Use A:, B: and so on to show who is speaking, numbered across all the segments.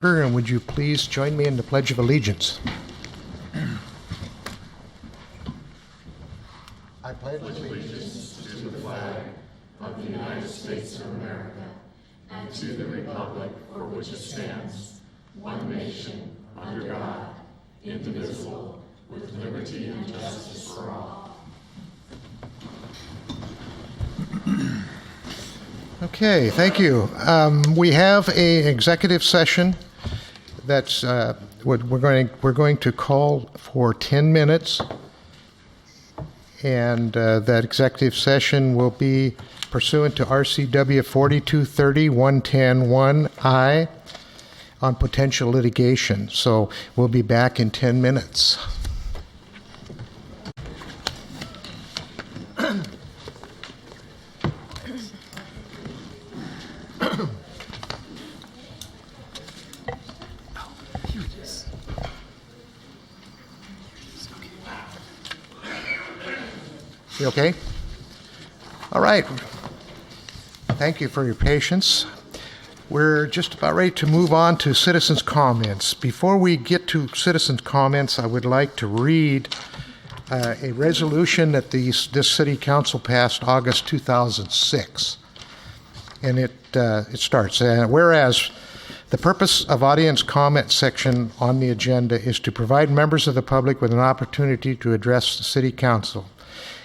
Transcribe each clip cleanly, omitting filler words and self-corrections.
A: And would you please join me in the Pledge of Allegiance? I pledge allegiance to the flag of the United States of America and to the republic for which it stands, one nation, under God, indivisible, with liberty and justice for all. Okay, thank you. We have an executive session that's we're going to call for 10 minutes, and that executive session will be pursuant to RCW 4230-110-1I on potential litigation. So we'll be back in 10 minutes. You okay? All right. Thank you for your patience. We're just about ready to move on to citizens' comments. Before we get to citizens' comments, I would like to read a resolution that this city council passed August 2006. And it starts, whereas the purpose of audience comment section on the agenda is to provide members of the public with an opportunity to address the city council.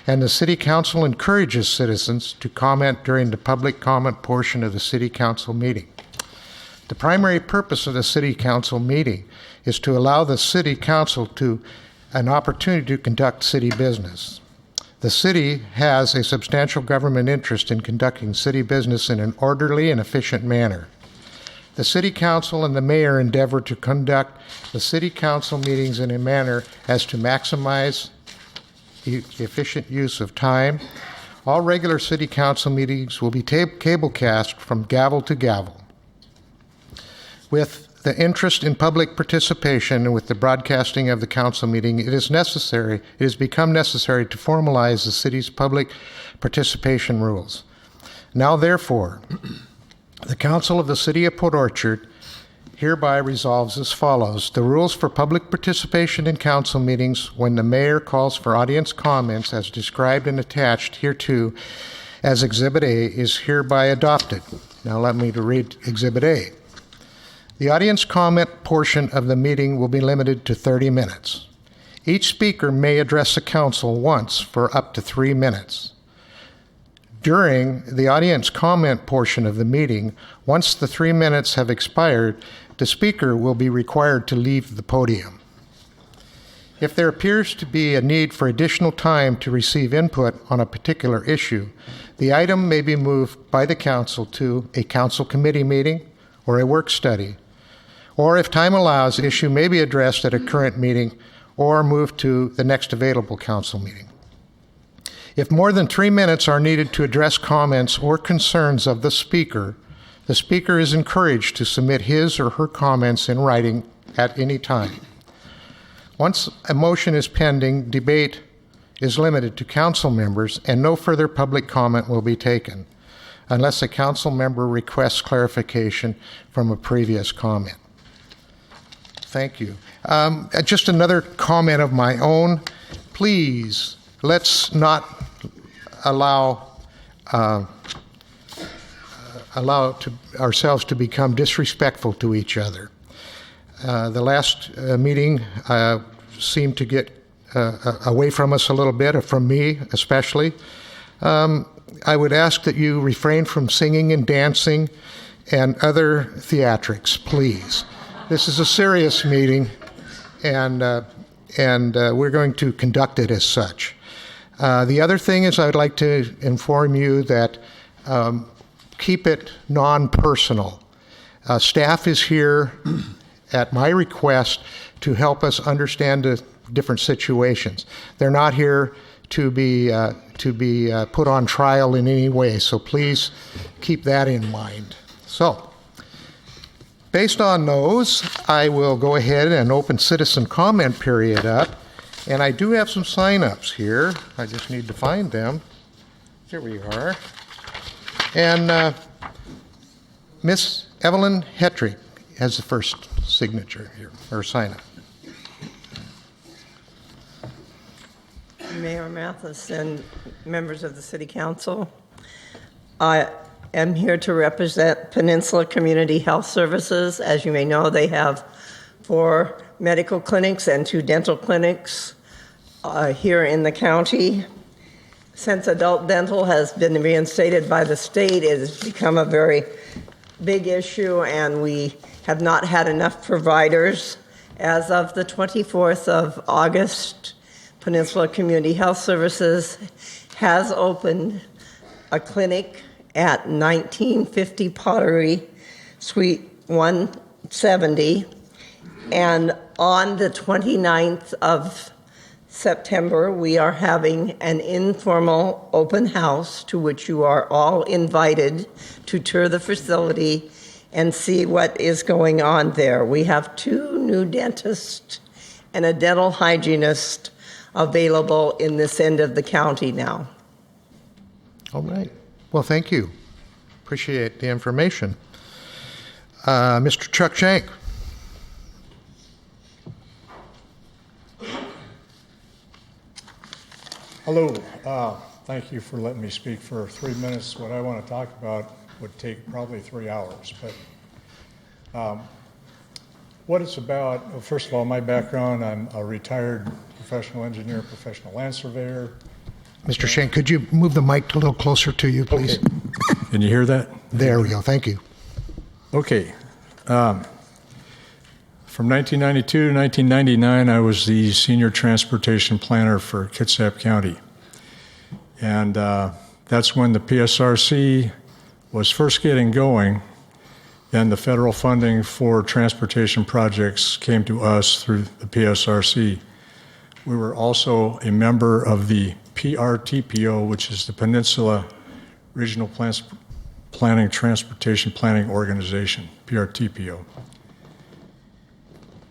A: And the City Council encourages citizens to comment during the public comment portion of the City Council meeting. The primary purpose of the City Council meeting is to allow the City Council an opportunity to conduct city business. The city has a substantial government interest in conducting city business in an orderly and efficient manner. The City Council and the Mayor endeavor to conduct the City Council meetings in a manner as to maximize efficient use of time. All regular City Council meetings will be cablecast from gavel to gavel. With the interest in public participation and with the broadcasting of the council meeting, it has become necessary to formalize the city's public participation rules. Now, therefore, the Council of the City of Port Orchard hereby resolves as follows. The rules for public participation in council meetings when the mayor calls for audience comments as described and attached hereto as Exhibit A is hereby adopted. Now let me read Exhibit A. The audience comment portion of the meeting will be limited to 30 minutes. Each speaker may address the council once for up to 3 minutes. During the audience comment portion of the meeting, once the 3 minutes have expired, the speaker will be required to leave the podium. If there appears to be a need for additional time to receive input on a particular issue, the item may be moved by the council to a council committee meeting or a work study. Or if time allows, the issue may be addressed at a current meeting or moved to the next available council meeting. If more than 3 minutes are needed to address comments or concerns of the speaker is encouraged to submit his or her comments in writing at any time. Once a motion is pending, debate is limited to council members and no further public comment will be taken unless a council member requests clarification from a previous comment. Thank you. Just another comment of my own. Please, let's not allow ourselves to become disrespectful to each other. The last meeting seemed to get away from us a little bit, or from me especially. I would ask that you refrain from singing and dancing and other theatrics, please. This is a serious meeting, and we're going to conduct it as such. The other thing is I'd like to inform you that keep it non-personal. Staff is here at my request to help us understand the different situations. They're not here to be put on trial in any way, so please keep that in mind. So, based on those, I will go ahead and open citizen comment period up. And I do have some sign-ups here. I just need to find them. Here we are. And Miss Evelyn Hetrick has the first signature here, or sign it.
B: Mayor Mathis and members of the City Council, I am here to represent Peninsula Community Health Services. As you may know, they have 4 medical clinics and 2 dental clinics here in the county. Since adult dental has been reinstated by the state, it has become a very big issue, and we have not had enough providers. As of the 24th of August, Peninsula Community Health Services has opened a clinic at 1950 Pottery, Suite 170. And on the 29th of September, we are having an informal open house to which you are all invited to tour the facility and see what is going on there. We have 2 new dentists and a dental hygienist available in this end of the county now.
A: All right. Well, thank you. Appreciate the information. Mr. Chuck Shank.
C: Hello. Thank you for letting me speak for 3 minutes. What I want to talk about would take probably 3 hours. But what it's about, well, first of all, my background, I'm a retired professional engineer, professional land surveyor.
A: Mr. Shank, could you move the mic a little closer to you, please?
C: Okay. Can you hear that?
A: There we go. Thank you.
C: Okay. From 1992 to 1999, I was the senior transportation planner for Kitsap County. And that's when the PSRC was first getting going, and the federal funding for transportation projects came to us through the PSRC. We were also a member of the PRTPO, which is the Peninsula Regional Planning Transportation Planning Organization, PRTPO.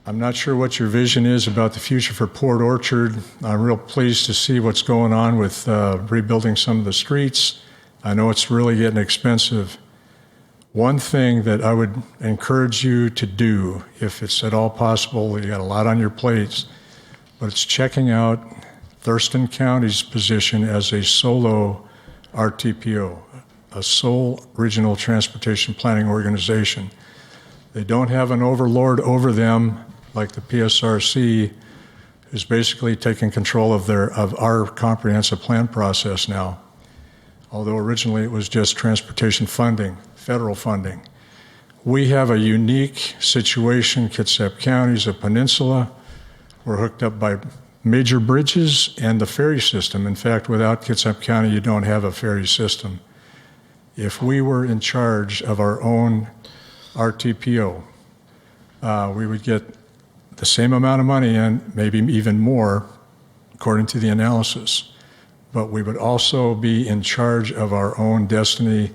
C: I'm not sure what your vision is about the future for Port Orchard. I'm real pleased to see what's going on with rebuilding some of the streets. I know it's really getting expensive. One thing that I would encourage you to do, if it's at all possible, you got a lot on your plates, but it's checking out Thurston County's position as a solo RTPO, a sole regional transportation planning organization. They don't have an overlord over them like the PSRC, who's basically taking control of our comprehensive plan process now. Although originally it was just transportation funding, federal funding. We have a unique situation. Kitsap County is a peninsula. We're hooked up by major bridges and the ferry system. In fact, without Kitsap County, you don't have a ferry system. If we were in charge of our own RTPO, we would get the same amount of money and maybe even more, according to the analysis. But we would also be in charge of our own destiny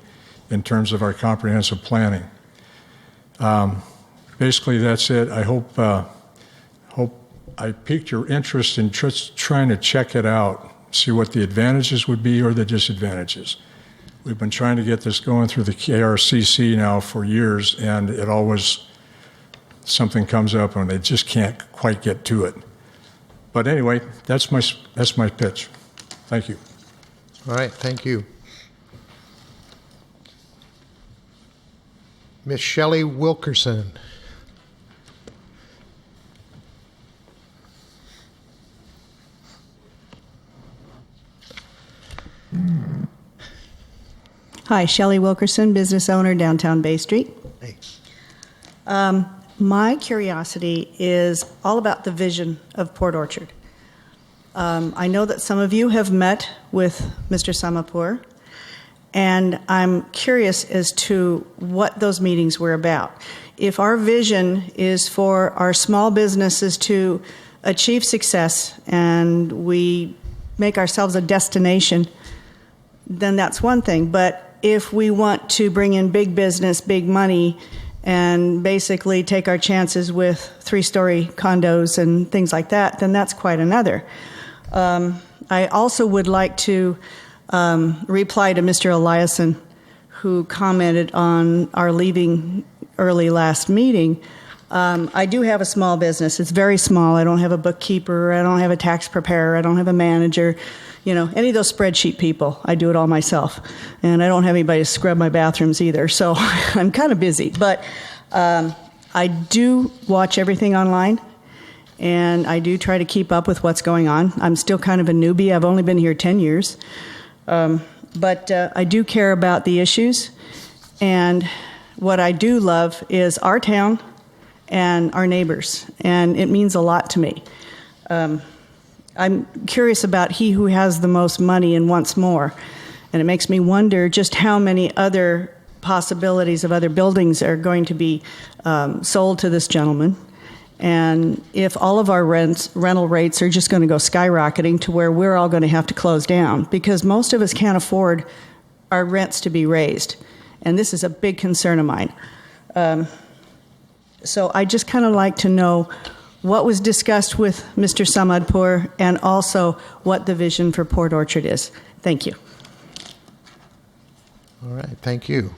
C: in terms of our comprehensive planning. Basically, that's it. I hope I piqued your interest in trying to check it out, see what the advantages would be or the disadvantages. We've been trying to get this going through the KRCC now for years, and it always, something comes up and they just can't quite get to it. But anyway, that's my pitch. Thank you.
A: All right, thank you. Miss Shelley Wilkerson.
D: Hi, Shelley Wilkerson, business owner, downtown Bay Street.
A: Hey.
D: My curiosity is all about the vision of Port Orchard. I know that some of you have met with Mr. Samapur, and I'm curious as to what those meetings were about. If our vision is for our small businesses to achieve success and we make ourselves a destination, then that's one thing. But if we want to bring in big business, big money, and basically take our chances with 3-story condos and things like that, then that's quite another. I also would like to reply to Mr. Eliason, who commented on our leaving early last meeting. I do have a small business. It's very small. I don't have a bookkeeper. I don't have a tax preparer. I don't have a manager. You know, any of those spreadsheet people. I do it all myself. And I don't have anybody to scrub my bathrooms either. So I'm kind of busy. But I do watch everything online. And I do try to keep up with what's going on. I'm still kind of a newbie. I've only been here 10 years. But I do care about the issues. And what I do love is our town and our neighbors. And it means a lot to me. I'm curious about he who has the most money and wants more. And it makes me wonder just how many other possibilities of other buildings are going to be sold to this gentleman. And if all of our rental rates are just going to go skyrocketing to where we're all going to have to close down, because most of us can't afford our rents to be raised. And this is a big concern of mine. So I just kind of like to know what was discussed with Mr. Samadpur and also what the vision for Port Orchard is. Thank you.
A: All right, thank you.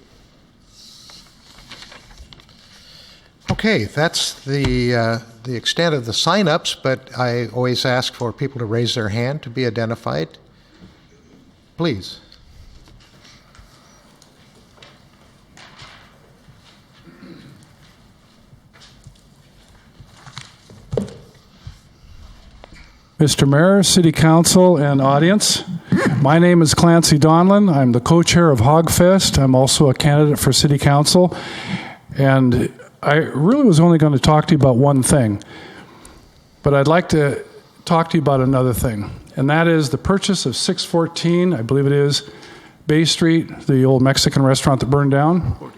A: Okay, that's the extent of the sign-ups, but I always ask for people to raise their hand to be identified. Please.
E: Mr. Mayor, City Council, and audience, my name is Clancy Donlin. I'm the co-chair of Hogfest. I'm also a candidate for City Council. And I really was only going to talk to you about one thing, but I'd like to talk to you about another thing, and that is the purchase of 614, I believe it is, Bay Street, the old Mexican restaurant that burned down.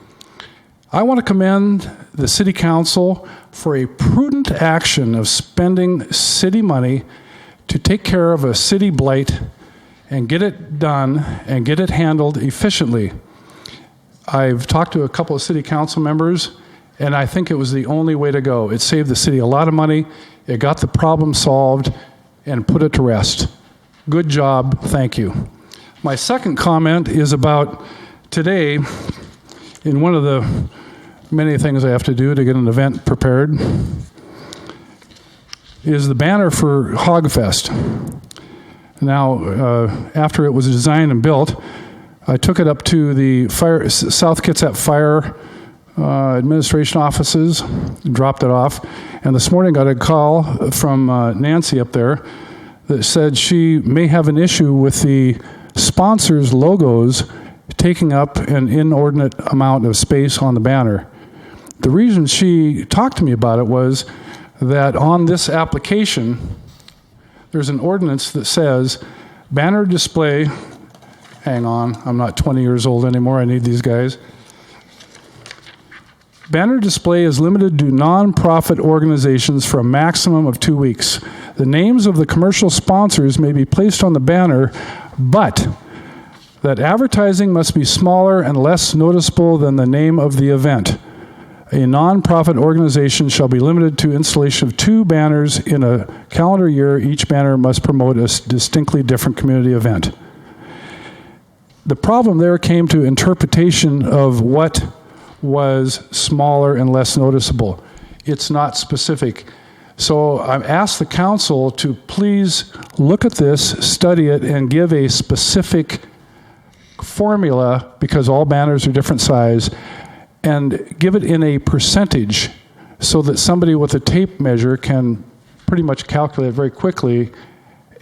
E: I want to commend the City Council for a prudent action of spending city money to take care of a city blight and get it done and get it handled efficiently. I've talked to a couple of City Council members, and I think it was the only way to go. It saved the city a lot of money, it got the problem solved, and put it to rest. Good job, thank you. My second comment is about today, in one of the many things I have to do to get an event prepared, is the banner for Hogfest. Now, after it was designed and built, I took it up to the South Kitsap Fire administration offices, dropped it off, and this morning got a call from Nancy up there that said she may have an issue with the sponsors' logos taking up an inordinate amount of space on the banner. The reason she talked to me about it was that on this application, there's an ordinance that says banner display, hang on, I'm not 20 years old anymore, I need these guys. Banner display is limited to non-profit organizations for a maximum of 2 weeks. The names of the commercial sponsors may be placed on the banner, but that advertising must be smaller and less noticeable than the name of the event. A non-profit organization shall be limited to installation of 2 banners in a calendar year. Each banner must promote a distinctly different community event. The problem there came to interpretation of what was smaller and less noticeable. It's not specific. So I've asked the council to please look at this, study it, and give a specific formula, because all banners are different size, and give it in a percentage so that somebody with a tape measure can pretty much calculate very quickly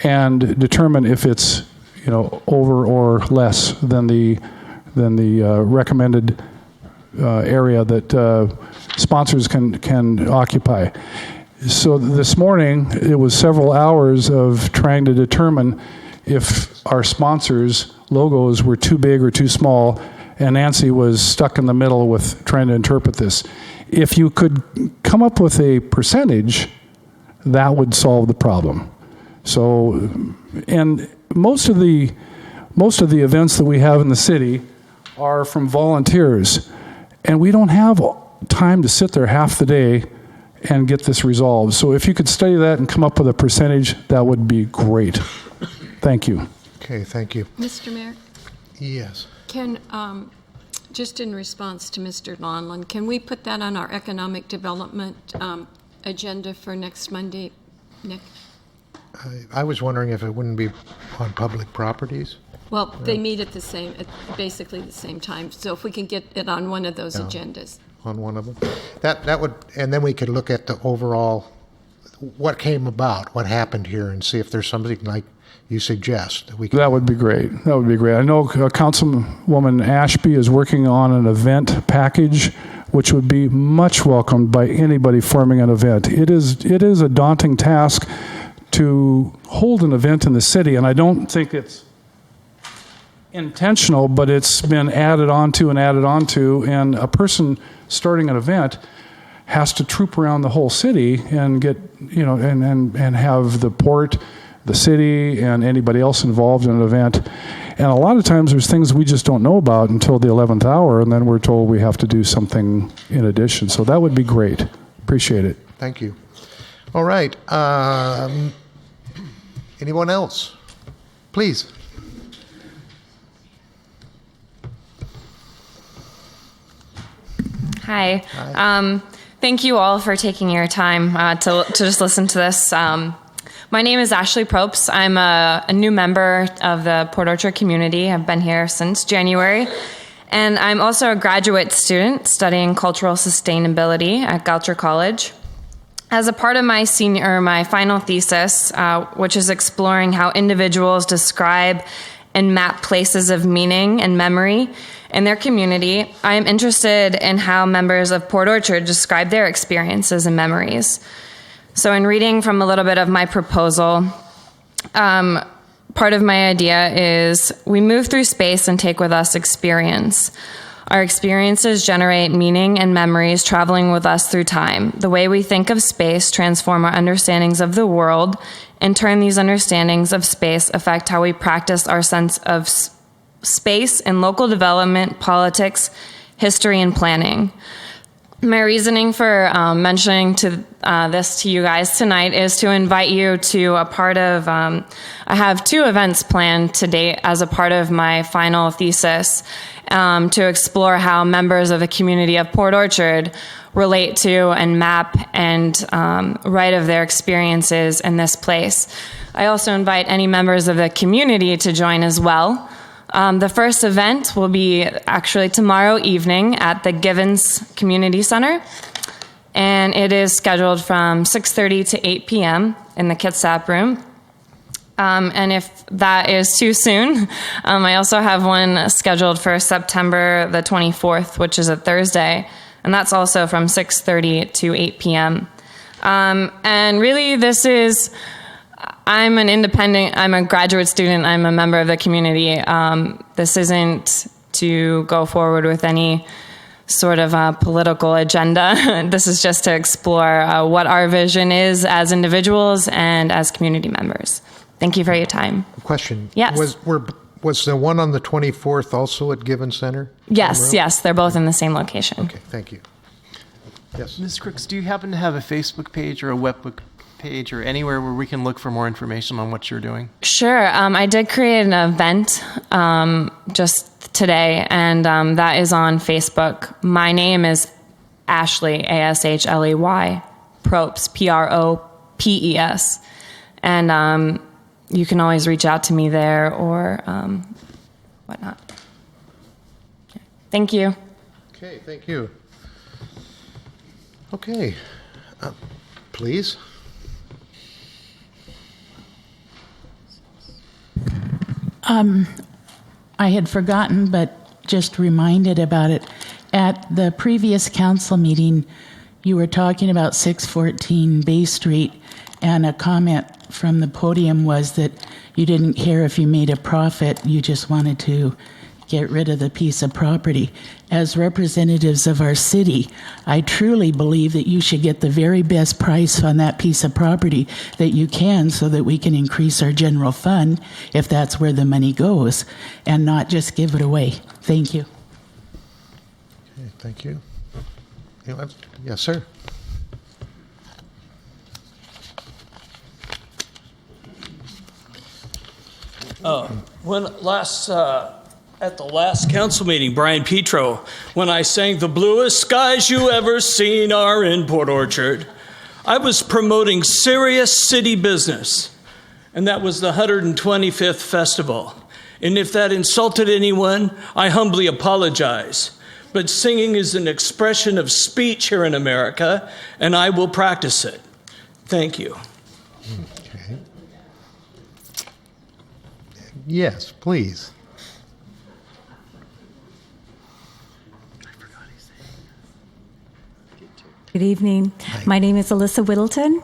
E: and determine if it's, over or less than the recommended area that sponsors can occupy. So this morning, it was several hours of trying to determine if our sponsors' logos were too big or too small, and Nancy was stuck in the middle with trying to interpret this. If you could come up with a percentage, that would solve the problem. So, and most of the events that we have in the city are from volunteers. And we don't have time to sit there half the day and get this resolved. So if you could study that and come up with a percentage, that would be great. Thank you.
A: Okay, thank you.
F: Mr. Mayor,
A: Yes.
F: can Just in response to Mr. Lonlon, can we put that on our economic development agenda for next Monday, Nick?
A: I was wondering if it wouldn't be on public properties.
F: Well, they meet at basically the same time, so if we can get it on one of those agendas.
A: On one of them. That would, and then we could look at the overall, what came about, what happened here, and see if there's something like you suggest that we could.
E: That would be great. That would be great. I know Councilwoman Ashby is working on an event package, which would be much welcomed by anybody forming an event. It is a daunting task to hold an event in the city, and I don't think it's intentional, but it's been added onto, and a person starting an event has to troop around the whole city and get, and have the port, the city, and anybody else involved in an event. And a lot of times there's things we just don't know about until the 11th hour, and then we're told we have to do something in addition. So that would be great. Appreciate it.
A: Thank you. All right. Anyone else? Please.
G: Hi. Thank you all for taking your time to just listen to this. My name is Ashley Probst. I'm a new member of the Port Orchard community. I've been here since January. And I'm also a graduate student studying cultural sustainability at Goucher College. As a part of my final thesis, which is exploring how individuals describe and map places of meaning and memory in their community, I am interested in how members of Port Orchard describe their experiences and memories. So in reading from a little bit of my proposal, part of my idea is we move through space and take with us experience. Our experiences generate meaning and memories traveling with us through time. The way we think of space transform our understandings of the world. In turn, these understandings of space affect how we practice our sense of space in local development, politics, history, and planning. My reasoning for mentioning this to you guys tonight is to invite you to a part of, I have 2 events planned to date as a part of my final thesis to explore how members of the community of Port Orchard relate to and map and write of their experiences in this place. I also invite any members of the community to join as well. The first event will be actually tomorrow evening at the Givens Community Center, and it is scheduled from 6:30 to 8 p.m. in the Kitsap room. And if that is too soon, I also have one scheduled for September the 24th, which is a Thursday, and that's also from 6:30 to 8 p.m. And really, I'm a graduate student, I'm a member of the community. This isn't to go forward with any sort of a political agenda. This is just to explore what our vision is as individuals and as community members. Thank you for your time.
A: Question.
G: Yes.
A: Was the one on the 24th also at Given Center?
G: Yes, they're both in the same location.
A: Okay, thank you. Yes.
H: Ms. Crooks, do you happen to have a Facebook page or a webbook page or anywhere where we can look for more information on what you're doing?
G: Sure. I did create an event just today, and that is on Facebook. My name is Ashley, Ashley, Propes, Propes. And you can always reach out to me there or whatnot. Thank you.
A: Okay, thank you. Okay, please.
I: I had forgotten, but just reminded about it. At the previous council meeting, you were talking about 614 Bay Street, and a comment from the podium was that you didn't care if you made a profit, you just wanted to get rid of the piece of property. As representatives of our city, I truly believe that you should get the very best price on that piece of property that you can so that we can increase our general fund if that's where the money goes and not just give it away. Thank you.
A: Okay, thank you. Yes, sir.
J: When last at the last council meeting, Brian Petro, when I sang "The Bluest Skies You Ever Seen Are in Port Orchard." I was promoting serious city business, and that was the 125th festival. And if that insulted anyone, I humbly apologize. But singing is an expression of speech here in America, and I will practice it. Thank you.
A: Okay. Yes, please.
K: Good evening. My name is Alyssa Whittleton,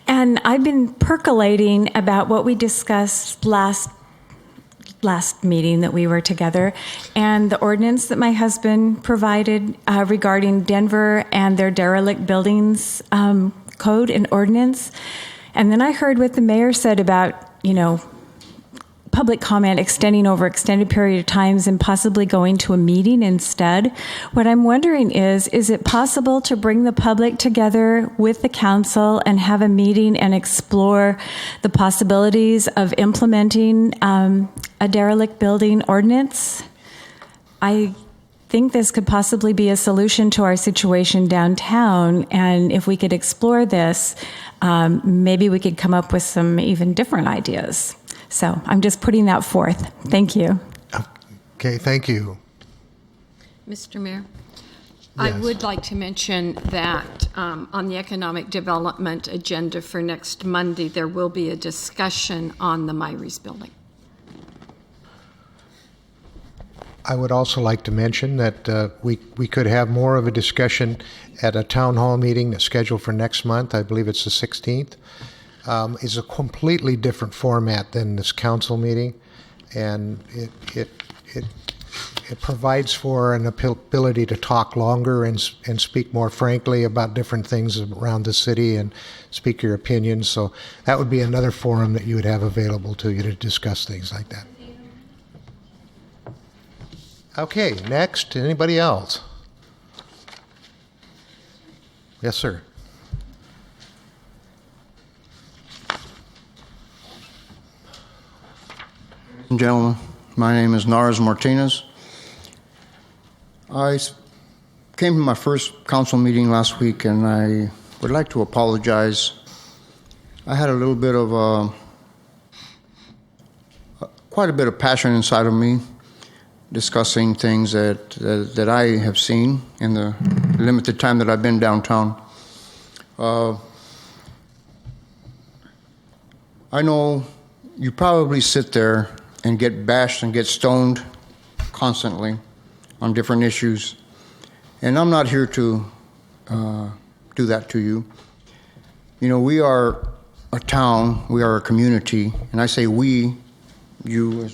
K: and I've been percolating about what we discussed last meeting that we were together, and the ordinance that my husband provided regarding Denver and their derelict buildings code and ordinance. And then I heard what the mayor said about, public comment extending over extended period of times and possibly going to a meeting instead. What I'm wondering is it possible to bring the public together with the council and have a meeting and explore the possibilities of implementing a derelict building ordinance? I think this could possibly be a solution to our situation downtown, and if we could explore this, maybe we could come up with some even different ideas. So I'm just putting that forth. Thank you.
A: Okay, thank you.
F: Mr. Mayor,
A: Yes.
F: I would like to mention that on the economic development agenda for next Monday, there will be a discussion on the Myries building.
A: I would also like to mention that we could have more of a discussion at a town hall meeting that's scheduled for next month. I believe it's the 16th. Is a completely different format than this council meeting, and it provides for an ability to talk longer and speak more frankly about different things around the city and speak your opinions. So that would be another forum that you would have available to you to discuss things like that. Okay, next, anybody else? Yes, sir.
L: Ladies and gentlemen, my name is Nars Martinez. I came to my first council meeting last week, and I would like to apologize. I had a little bit of quite a bit of passion inside of me discussing things that I have seen in the limited time that I've been downtown. I know you probably sit there and get bashed and get stoned constantly on different issues. And I'm not here to do that to you. We are a town, we are a community, and I say we, you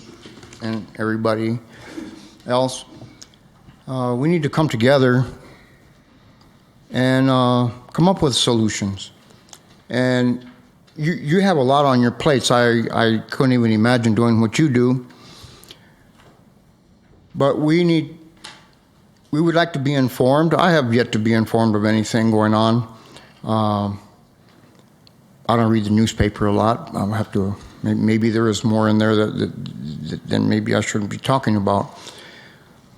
L: and everybody else. We need to come together and come up with solutions. And you have a lot on your plates. I couldn't even imagine doing what you do. But we would like to be informed. I have yet to be informed of anything going on. I don't read the newspaper a lot. I'll have to, maybe there is more in there than maybe I shouldn't be talking about.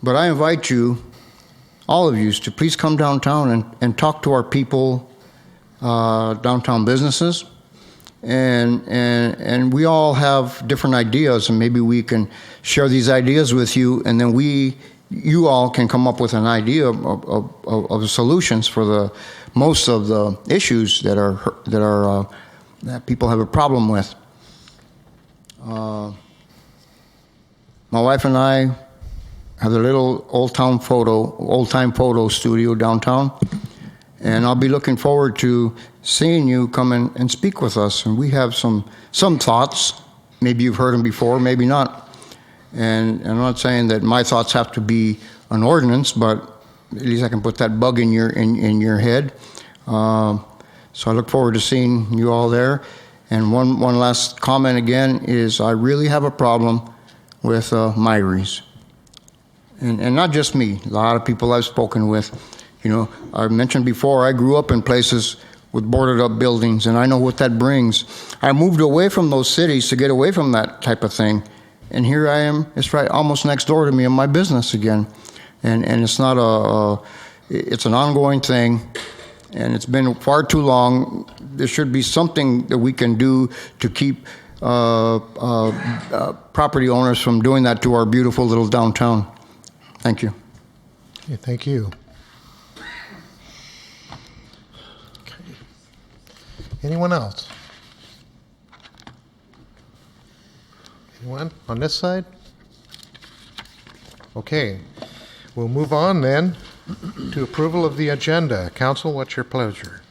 L: But I invite you, all of you, to please come downtown and talk to our people, downtown businesses. And we all have different ideas, and maybe we can share these ideas with you, and then you all can come up with an idea of solutions for most of the issues that people have a problem with. My wife and I have a little old-time photo studio downtown. And I'll be looking forward to seeing you come in and speak with us. And we have some thoughts. Maybe you've heard them before, maybe not. And I'm not saying that my thoughts have to be an ordinance, but at least I can put that bug in your head. So I look forward to seeing you all there. And one last comment again is I really have a problem with Myries. And not just me, a lot of people I've spoken with. I mentioned before, I grew up in places with boarded up buildings, and I know what that brings. I moved away from those cities to get away from that type of thing, and here I am. It's right almost next door to me in my business again, and it's not it's an ongoing thing, and it's been far too long. There should be something that we can do to keep property owners from doing that to our beautiful little downtown. Thank you.
A: Okay, thank you. Okay. Anyone else? Anyone on this side? Okay, we'll move on then to approval of the agenda. Council, what's your pleasure?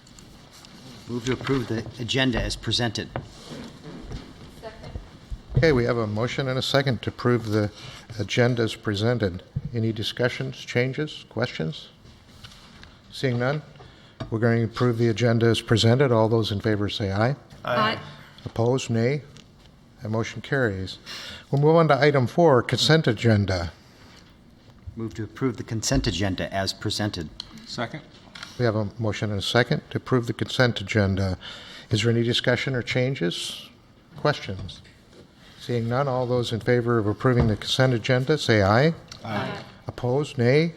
M: Move to approve the agenda as presented.
A: Okay, we have a motion and a second to approve the agenda as presented. Any discussions, changes, questions? Seeing none, we're going to approve the agenda as presented. All those in favor say aye.
F: Aye.
A: Opposed, nay. That motion carries. We'll move on to item 4, consent agenda.
M: Move to approve the consent agenda as presented.
C: Second.
A: We have a motion and a second to approve the consent agenda. Is there any discussion or changes, questions? Seeing none, all those in favor of approving the consent agenda say aye.
F: Aye.
A: Opposed, nay.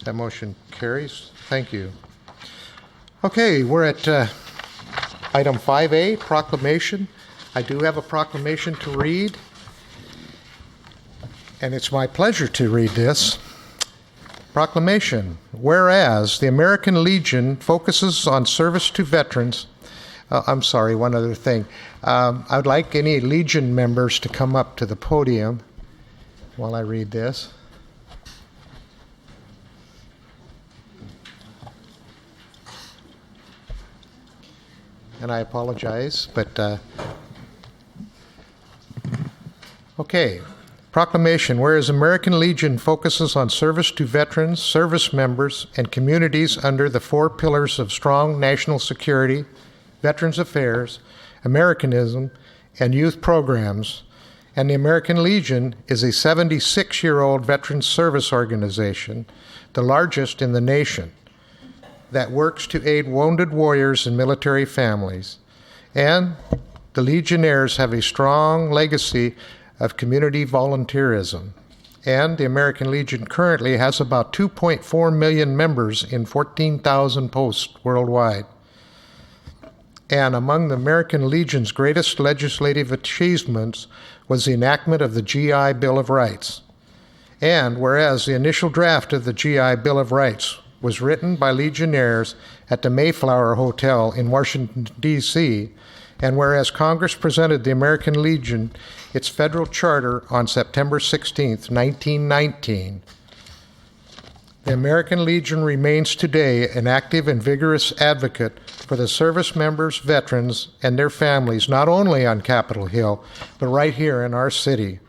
A: That motion carries. Thank you. Okay, we're at item 5A, proclamation. I do have a proclamation to read, and it's my pleasure to read this. Proclamation. Whereas the American Legion focuses on service to veterans. I'm sorry, one other thing. I would like any Legion members to come up to the podium while I read this. And I apologize, but okay. Proclamation. Whereas American Legion focuses on service to veterans, service members, and communities under the 4 pillars of strong national security, Veterans Affairs, Americanism, and youth programs, and the American Legion is a 76-year-old veterans service organization, the largest in the nation, that works to aid wounded warriors and military families. And the Legionnaires have a strong legacy of community volunteerism. And the American Legion currently has about 2.4 million members in 14,000 posts worldwide. And among the American Legion's greatest legislative achievements was the enactment of the GI Bill of Rights. And whereas the initial draft of the GI Bill of Rights was written by Legionnaires at the Mayflower Hotel in Washington, D.C., and whereas Congress presented the American Legion its federal charter on September 16, 1919, the American Legion remains today an active and vigorous advocate for the service members, veterans, and their families, not only on Capitol Hill, but right here in our city.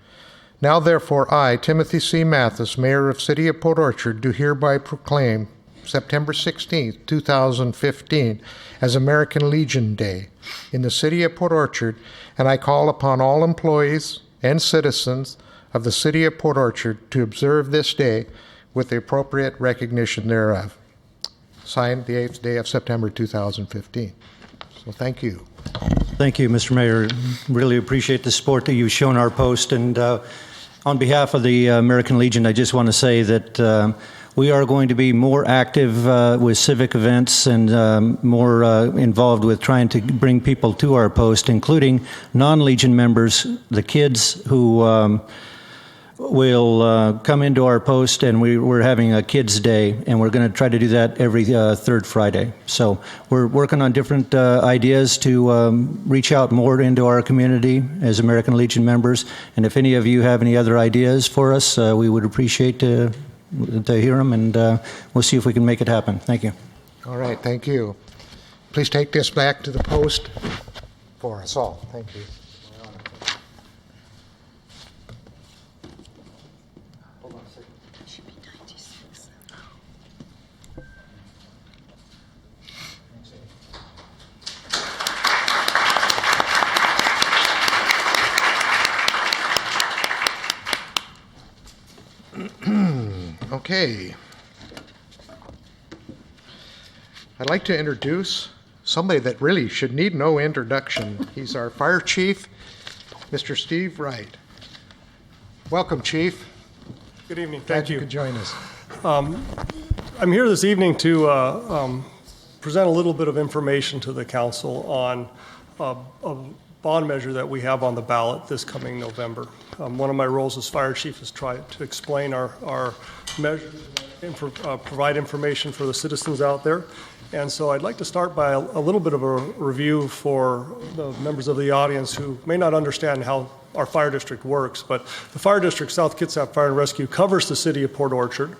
A: Now, therefore, I, Timothy C. Mathis, Mayor of City of Port Orchard, do hereby proclaim September 16, 2015, as American Legion Day in the City of Port Orchard, and I call upon all employees and citizens of the City of Port Orchard to observe this day with the appropriate recognition thereof. Signed the 8th day of September 2015. So thank you.
N: Thank you, Mr. Mayor. Really appreciate the support that you've shown our post. And on behalf of the American Legion, I just want to say that we are going to be more active with civic events and more involved with trying to bring people to our post, including non-Legion members, the kids who will come into our post, and we're having a Kids Day, and we're going to try to do that every third Friday. So we're working on different ideas to reach out more into our community as American Legion members, and if any of you have any other ideas for us, we would appreciate to hear them, and we'll see if we can make it happen. Thank you.
A: All right, thank you. Please take this back to the post for us all. Thank you. Hold on a second. It should be 96. Okay. I'd like to introduce somebody that really should need no introduction. He's our fire chief, Mr. Steve Wright. Welcome, Chief.
O: Good evening.
A: Glad
O: Thank
A: you
O: you.
A: could join us.
O: I'm here this evening to present a little bit of information to the council on a bond measure that we have on the ballot this coming November. One of my roles as fire chief is try to explain our measure, provide information for the citizens out there. And so I'd like to start by a little bit of a review for the members of the audience who may not understand how our fire district works. But the fire district, South Kitsap Fire and Rescue, covers the city of Port Orchard,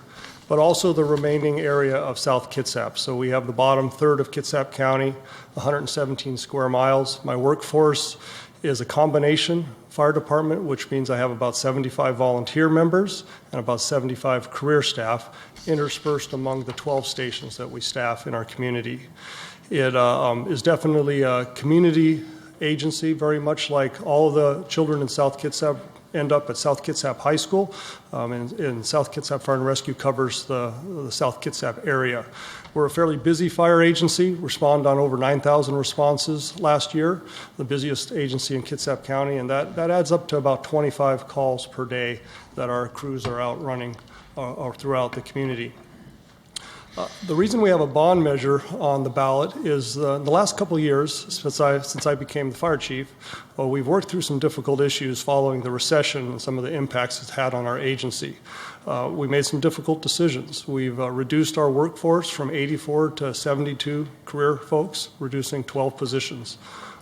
O: but also the remaining area of South Kitsap. So we have the bottom third of Kitsap County, 117 square miles. My workforce is a combination fire department, which means I have about 75 volunteer members and about 75 career staff interspersed among the 12 stations that we staff in our community. It is definitely a community agency, very much like all of the children in South Kitsap end up at South Kitsap High School, and South Kitsap Fire and Rescue covers the South Kitsap area. We're a fairly busy fire agency, respond on over 9,000 responses last year, the busiest agency in Kitsap County, and that adds up to about 25 calls per day that our crews are out running throughout the community. The reason we have a bond measure on the ballot is the last couple of years, since I became the fire chief, we've worked through some difficult issues following the recession and some of the impacts it's had on our agency. We made some difficult decisions. We've reduced our workforce from 84 to 72 career folks, reducing 12 positions.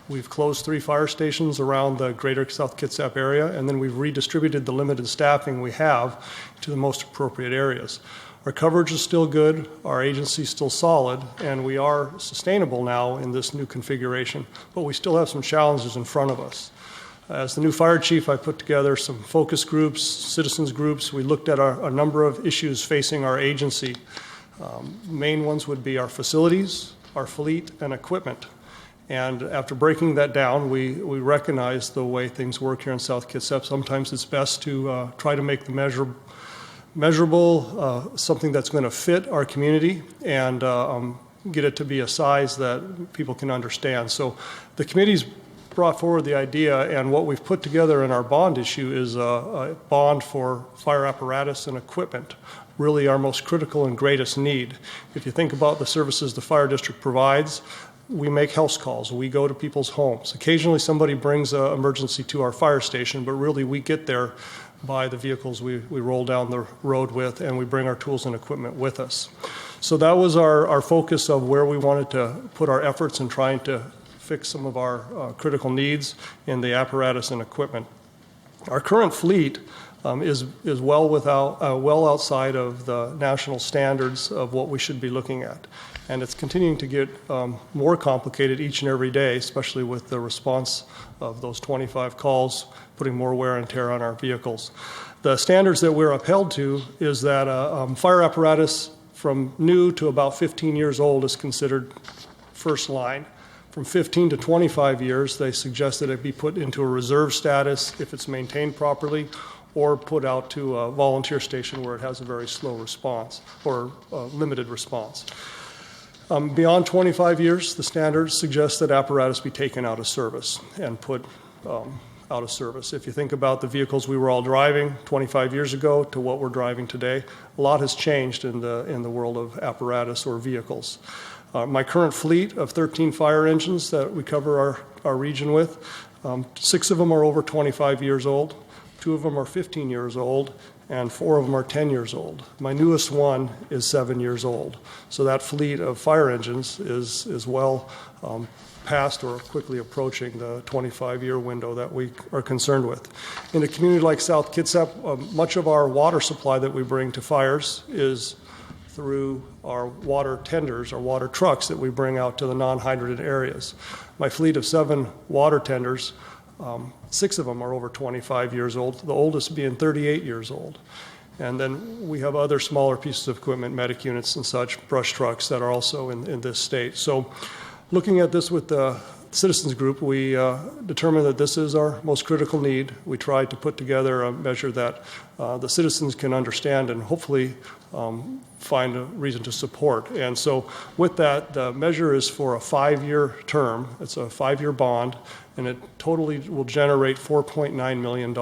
O: We've closed 3 fire stations around the greater South Kitsap area, and then we've redistributed the limited staffing we have to the most appropriate areas. Our coverage is still good, our agency is still solid, and we are sustainable now in this new configuration, but we still have some challenges in front of us. As the new fire chief, I put together some focus groups, citizens groups. We looked at a number of issues facing our agency. Main ones would be our facilities, our fleet, and equipment. And after breaking that down, we recognize the way things work here in South Kitsap. Sometimes it's best to try to make the measurable, something that's going to fit our community and get it to be a size that people can understand. So the committee's brought forward the idea, and what we've put together in our bond issue is a bond for fire apparatus and equipment, really our most critical and greatest need. If you think about the services the fire district provides, we make house calls. We go to people's homes. Occasionally somebody brings an emergency to our fire station, but really we get there by the vehicles we roll down the road with, and we bring our tools and equipment with us. So that was our focus of where we wanted to put our efforts in trying to fix some of our critical needs in the apparatus and equipment. Our current fleet is well outside of the national standards of what we should be looking at. And it's continuing to get more complicated each and every day, especially with the response of those 25 calls, putting more wear and tear on our vehicles. The standards that we're upheld to is that fire apparatus from new to about 15 years old is considered first line. From 15 to 25 years, they suggest that it be put into a reserve status if it's maintained properly, or put out to a volunteer station where it has a very slow response or limited response. Beyond 25 years, the standards suggest that apparatus be taken out of service and put out of service. If you think about the vehicles we were all driving 25 years ago to what we're driving today, a lot has changed in the world of apparatus or vehicles. My current fleet of 13 fire engines that we cover our region with, 6 of them are over 25 years old, 2 of them are 15 years old, and 4 of them are 10 years old. My newest one is 7 years old. So that fleet of fire engines is well past or quickly approaching the 25-year window that we are concerned with. In a community like South Kitsap, much of our water supply that we bring to fires is through our water tenders, our water trucks that we bring out to the non-hydrated areas. My fleet of 7 water tenders, 6 of them are over 25 years old, the oldest being 38 years old. And then we have other smaller pieces of equipment, medic units and such, brush trucks that are also in this state. So looking at this with the citizens group, we determined that this is our most critical need. We tried to put together a measure that the citizens can understand and hopefully find a reason to support. And so with that, the measure is for a 5-year term. It's a 5-year bond, and it totally will generate $4.9 million.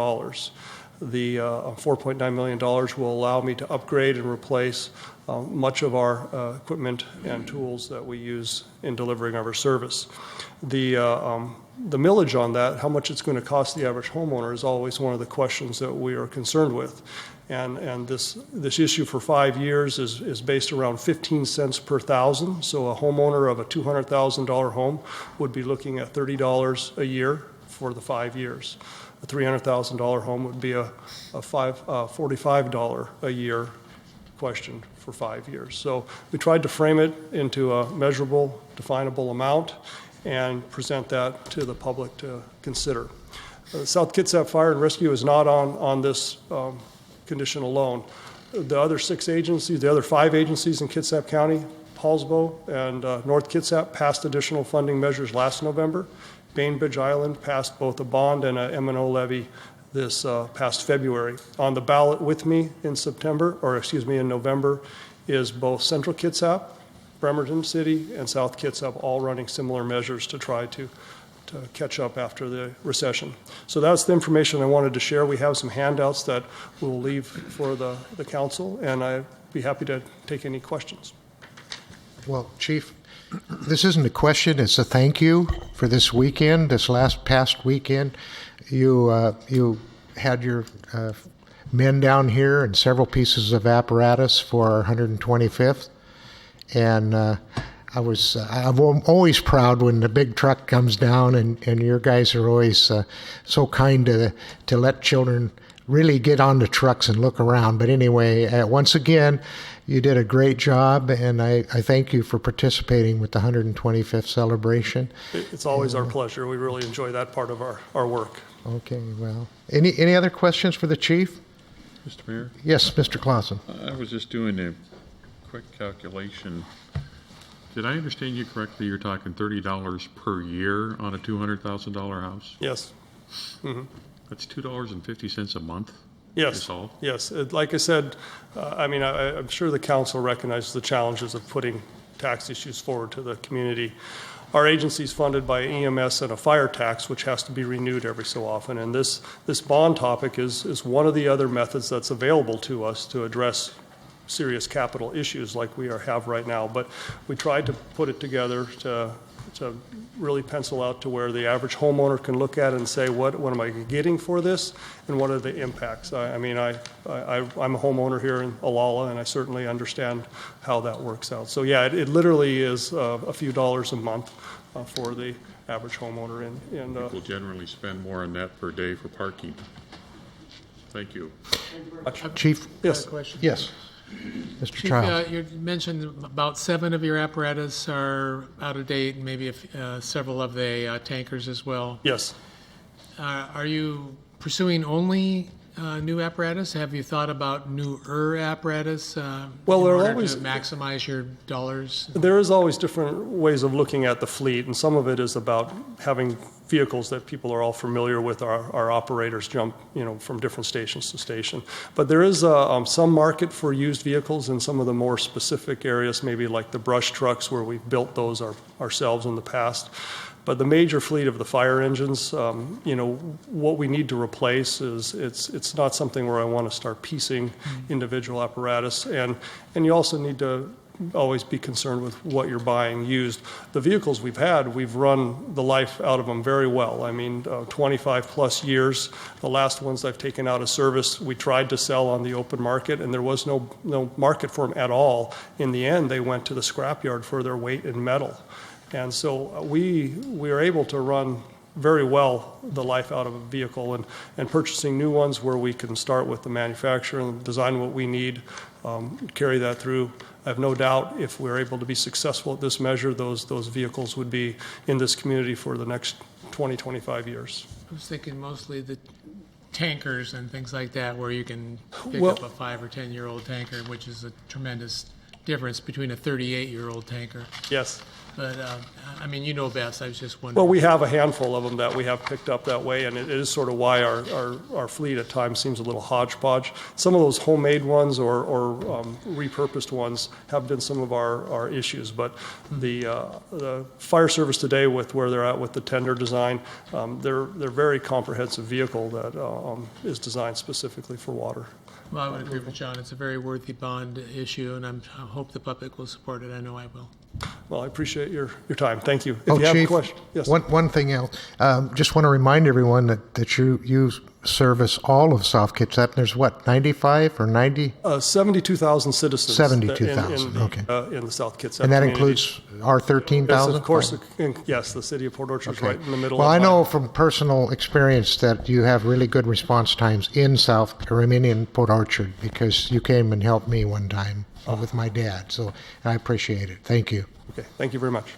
O: The $4.9 million will allow me to upgrade and replace much of our equipment and tools that we use in delivering our service. The millage on that, how much it's going to cost the average homeowner, is always one of the questions that we are concerned with. And this issue for 5 years is based around 15 cents per thousand. So a homeowner of a $200,000 home would be looking at $30 a year for the 5 years. A $300,000 home would be a $45 a year question for 5 years. So we tried to frame it into a measurable, definable amount and present that to the public to consider. South Kitsap Fire and Rescue is not on this condition alone. The other 6 agencies, the other 5 agencies in Kitsap County, Hallsbow and North Kitsap, passed additional funding measures last November. Bainbridge Island passed both a bond and a M&O levy this past February. On the ballot with me in in November, is both Central Kitsap, Bremerton City, and South Kitsap, all running similar measures to try to catch up after the recession. So that's the information I wanted to share. We have some handouts that we'll leave for the council, and I'd be happy to take any questions.
A: Well, Chief, this isn't a question, it's a thank you for this weekend, this past weekend. You had your men down here and several pieces of apparatus for our 125th. And I'm always proud when the big truck comes down, and your guys are always so kind to let children really get on the trucks and look around. But anyway, once again, you did a great job, and I thank you for participating with the 125th celebration.
O: It's always our pleasure. We really enjoy that part of our work.
A: Okay, well, any other questions for the chief?
P: Mr. Mayor?
A: Yes, Mr. Clausen.
P: I was just doing a quick calculation. Did I understand you correctly? You're talking $30 per year on a $200,000 house?
O: Yes. Mm-hmm.
P: That's $2.50 a month?
O: Yes. Yes. Like I said, I'm sure the council recognizes the challenges of putting tax issues forward to the community. Our agency is funded by EMS and a fire tax, which has to be renewed every so often. And this bond topic is one of the other methods that's available to us to address serious capital issues like we have right now. But we tried to put it together to really pencil out to where the average homeowner can look at it and say, what am I getting for this, and what are the impacts? I'm a homeowner here in Olalla, and I certainly understand how that works out. So yeah, it literally is a few dollars a month for the average homeowner.
P: People generally spend more on that per day for parking. Thank you.
A: Chief?
O: Yes.
Q: Question.
A: Yes. Mr.
Q: Chief,
A: Childs.
Q: you mentioned about 7 of your apparatus are out of date, and maybe several of the tankers as well.
O: Yes.
Q: Are you pursuing only new apparatus? Have you thought about newer apparatus
O: Well, there are
Q: order
O: always
Q: to maximize your dollars?
O: There is always different ways of looking at the fleet, and some of it is about having vehicles that people are all familiar with. Our operators jump, from different stations to station. But there is some market for used vehicles in some of the more specific areas, maybe like the brush trucks, where we've built those ourselves in the past. But the major fleet of the fire engines, what we need to replace is it's not something where I want to start piecing individual apparatus, and you also need to always be concerned with what you're buying used. The vehicles we've run the life out of them very well. 25 plus years. The last ones I've taken out of service, we tried to sell on the open market, and there was no market for them at all. In the end, they went to the scrapyard for their weight in metal. And so we are able to run very well the life out of a vehicle, and purchasing new ones where we can start with the manufacturer and design what we need, carry that through. I have no doubt if we're able to be successful at this measure, those vehicles would be in this community for the next 20, 25 years.
Q: I was thinking mostly the tankers and things like that, where you can pick
O: Well-
Q: up a 5 or 10-year-old tanker, which is a tremendous difference between a 38-year-old tanker.
O: Yes.
Q: but, I mean, you know best. I was just wondering.
O: Well, we have a handful of them that we have picked up that way, and it is sort of why our fleet at times seems a little hodgepodge. Some of those homemade ones or repurposed ones have been some of our issues, but the fire service today, with where they're at with the tender design, they're very comprehensive vehicle that is designed specifically for water.
Q: Well, I would agree with John. It's a very worthy bond issue, and I hope the public will support it. I know I will.
O: Well, I appreciate your time. Thank you. If you have a
A: Chief,
O: question, yes.
A: one thing else. Just want to remind everyone that you service all of South Kitsap. There's what, 95 or 90?
O: 72,000 citizens.
A: 72,000, okay.
O: In the South Kitsap
A: And that
O: community.
A: includes our 13,000?
O: Yes, of course. Yes, the city of Port Orchard's right in the middle.
A: Well,
O: of
A: I
O: that.
A: know from personal experience that you have really good response times in Port Orchard, because you came and helped me one time with my dad. So I appreciate it. Thank you.
O: Okay, thank you very much.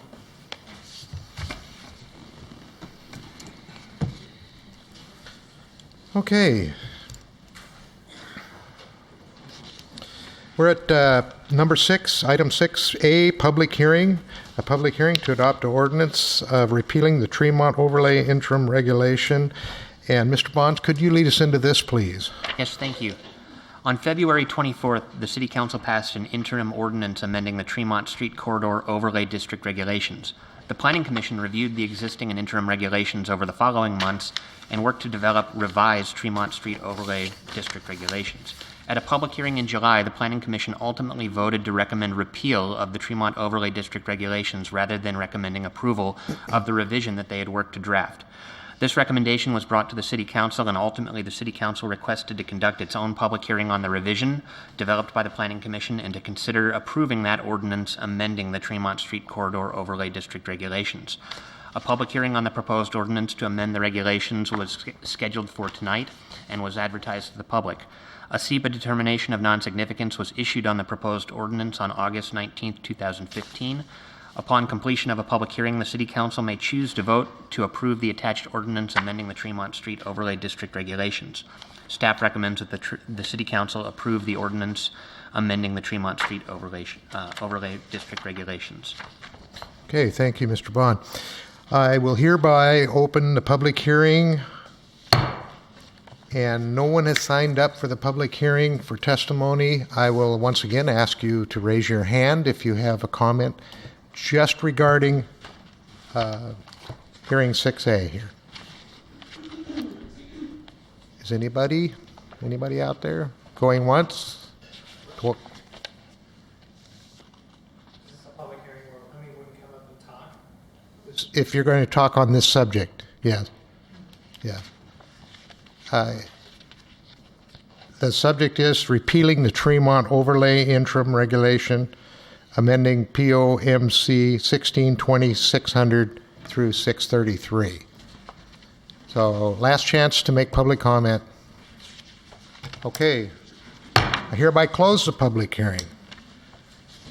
A: Okay. We're at number 6, item 6A, public hearing. A public hearing to adopt an ordinance repealing the Tremont Overlay Interim Regulation. And Mr. Bonds, could you lead us into this, please?
R: Yes, thank you. On February 24th, the City Council passed an interim ordinance amending the Tremont Street Corridor Overlay District regulations. The Planning Commission reviewed the existing and interim regulations over the following months and worked to develop revised Tremont Street Overlay District regulations. At a public hearing in July, the Planning Commission ultimately voted to recommend repeal of the Tremont Overlay District regulations rather than recommending approval of the revision that they had worked to draft. This recommendation was brought to the City Council, and ultimately the City Council requested to conduct its own public hearing on the revision developed by the Planning Commission and to consider approving that ordinance amending the Tremont Street Corridor Overlay District regulations. A public hearing on the proposed ordinance to amend the regulations was scheduled for tonight and was advertised to the public. A SEPA determination of non-significance was issued on the proposed ordinance on August 19, 2015. Upon completion of a public hearing, the City Council may choose to vote to approve the attached ordinance amending the Tremont Street Overlay District regulations. Staff recommends that the City Council approve the ordinance amending the Tremont Street Overlay District regulations.
A: Okay, thank you, Mr. Bond. I will hereby open the public hearing, and no one has signed up for the public hearing for testimony. I will once again ask you to raise your hand if you have a comment just regarding hearing 6A here. Is anybody out there going once? If you're going to talk on this subject, yes. Yeah. The subject is repealing the Tremont Overlay Interim Regulation, amending POMC 1620-600 through 633. So last chance to make public comment. Okay. I hereby close the public hearing.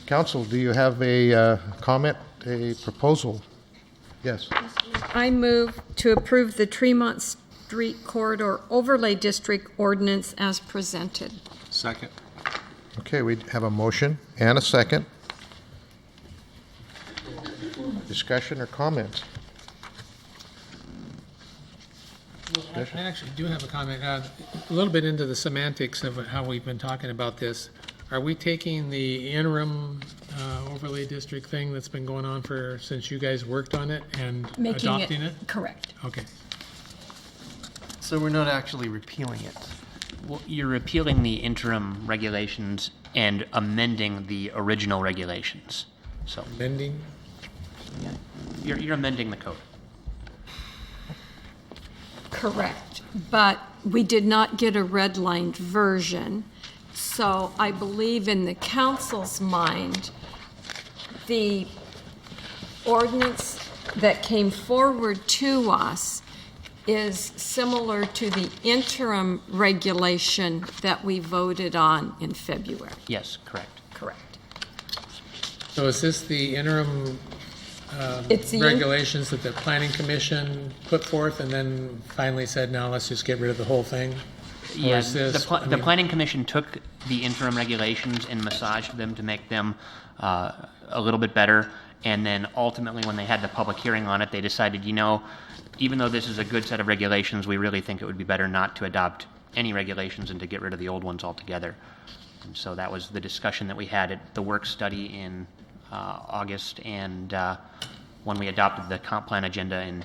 A: Council, do you have a comment, a proposal? Yes.
F: I move to approve the Tremont Street Corridor Overlay District ordinance as presented.
P: Second.
A: Okay, we have a motion and a second. Discussion or comments?
Q: I actually do have a comment. A little bit into the semantics of how we've been talking about this. Are we taking the interim overlay district thing that's been going on since you guys worked on it and adopting it?
F: Correct.
Q: Okay.
H: So we're not actually repealing it.
R: Well, you're repealing the interim regulations and amending the original regulations. So
Q: Amending?
R: you're amending the code.
F: Correct. But we did not get a redlined version. So I believe in the council's mind, the ordinance that came forward to us is similar to the interim regulation that we voted on in February.
R: Yes, correct.
F: Correct.
Q: So is this the interim
F: It's the
Q: regulations that the Planning Commission put forth and then finally said, no, let's just get rid of the whole thing? Or
R: Yes,
Q: is this,
R: the Planning Commission took the interim regulations and massaged them to make them a little bit better, And then ultimately, when they had the public hearing on it, they decided, you know, even though this is a good set of regulations, we really think it would be better not to adopt any regulations and to get rid of the old ones altogether. And so that was the discussion that we had at the work study in August, and when we adopted the comp plan agenda in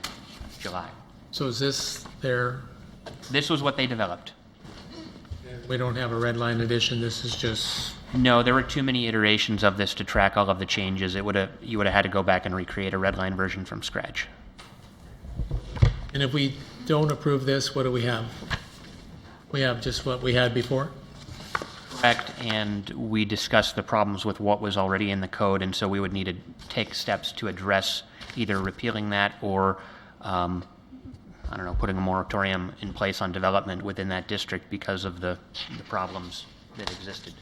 R: July.
Q: So is this their,
R: This was what they developed.
Q: we don't have a red line edition, this is just,
R: No, there were too many iterations of this to track all of the changes. You would have had to go back and recreate a red line version from scratch.
Q: and if we don't approve this, what do we have? We have just what we had before?
R: Correct, and we discussed the problems with what was already in the code, and so we would need to take steps to address either repealing that or, I don't know, putting a moratorium in place on development within that district because of the problems that existed.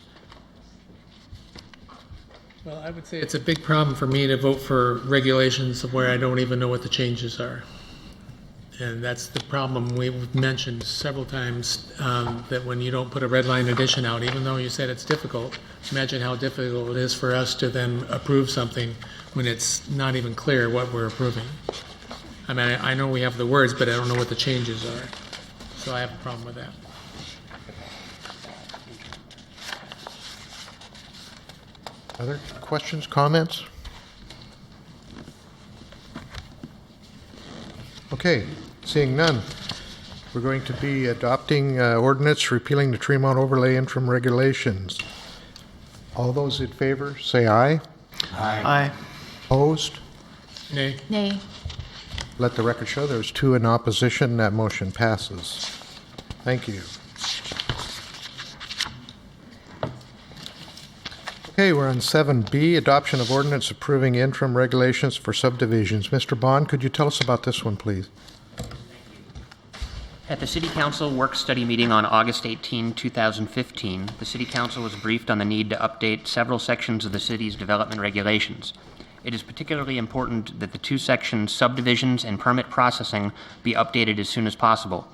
Q: Well, I would say it's a big problem for me to vote for regulations where I don't even know what the changes are. And that's the problem we've mentioned several times, that when you don't put a red line edition out, even though you said it's difficult, imagine how difficult it is for us to then approve something when it's not even clear what we're approving. I mean, I know we have the words, but I don't know what the changes are. So I have a problem with that.
A: Other questions, comments? Okay, seeing none, we're going to be adopting ordinance repealing the Tremont Overlay interim regulations. All those in favor, say aye.
H: Aye.
A: Opposed?
Q: Nay.
I: Nay.
A: Let the record show there's 2 in opposition. That motion passes. Thank you. Okay, we're on 7B, adoption of ordinance approving interim regulations for subdivisions. Mr. Bond, could you tell us about this one, please?
R: At the City Council work study meeting on August 18, 2015, the City Council was briefed on the need to update several sections of the city's development regulations. It is particularly important that the 2 sections, subdivisions and permit processing, be updated as soon as possible.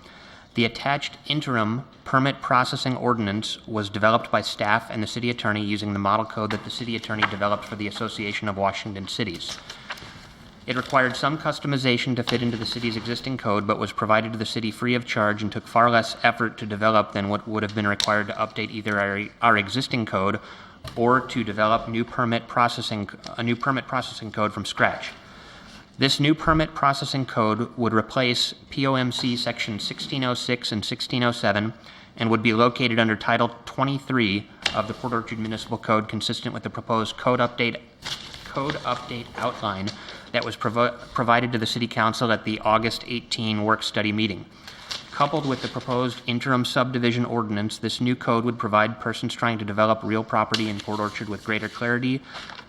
R: The attached interim permit processing ordinance was developed by staff and the city attorney using the model code that the city attorney developed for the Association of Washington Cities. It required some customization to fit into the city's existing code, but was provided to the city free of charge and took far less effort to develop than what would have been required to update either our existing code or to develop a new permit processing code from scratch. This new permit processing code would replace POMC Section 1606 and 1607 and would be located under Title 23 of the Port Orchard Municipal Code, consistent with the proposed code update outline that was provided to the City Council at the August 18 work study meeting. Coupled with the proposed interim subdivision ordinance, this new code would provide persons trying to develop real property in Port Orchard with greater clarity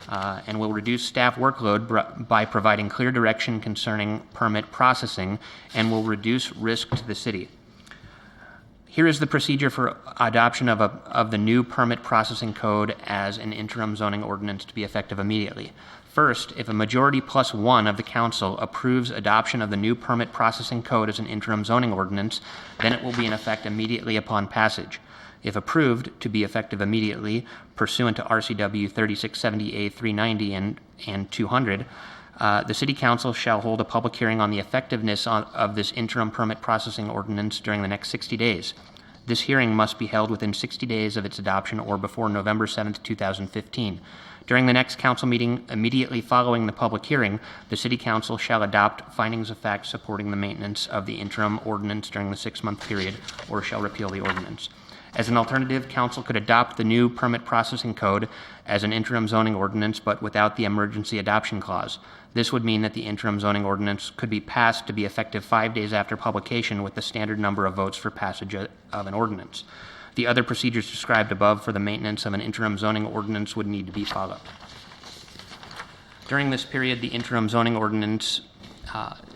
R: and will reduce staff workload by providing clear direction concerning permit processing and will reduce risk to the city. Here is the procedure for adoption of the new permit processing code as an interim zoning ordinance to be effective immediately. First, if a majority plus 1 of the council approves adoption of the new permit processing code as an interim zoning ordinance, then it will be in effect immediately upon passage. If approved to be effective immediately, pursuant to RCW 3670A 390 and 200, the City Council shall hold a public hearing on the effectiveness of this interim permit processing ordinance during the next 60 days. This hearing must be held within 60 days of its adoption or before November 7th, 2015. During the next council meeting immediately following the public hearing, the City Council shall adopt findings of fact supporting the maintenance of the interim ordinance during the 6-month period or shall repeal the ordinance. As an alternative, Council could adopt the new permit processing code as an interim zoning ordinance but without the emergency adoption clause. This would mean that the interim zoning ordinance could be passed to be effective 5 days after publication with the standard number of votes for passage of an ordinance. The other procedures described above for the maintenance of an interim zoning ordinance would need to be followed. During this period, the interim zoning ordinance,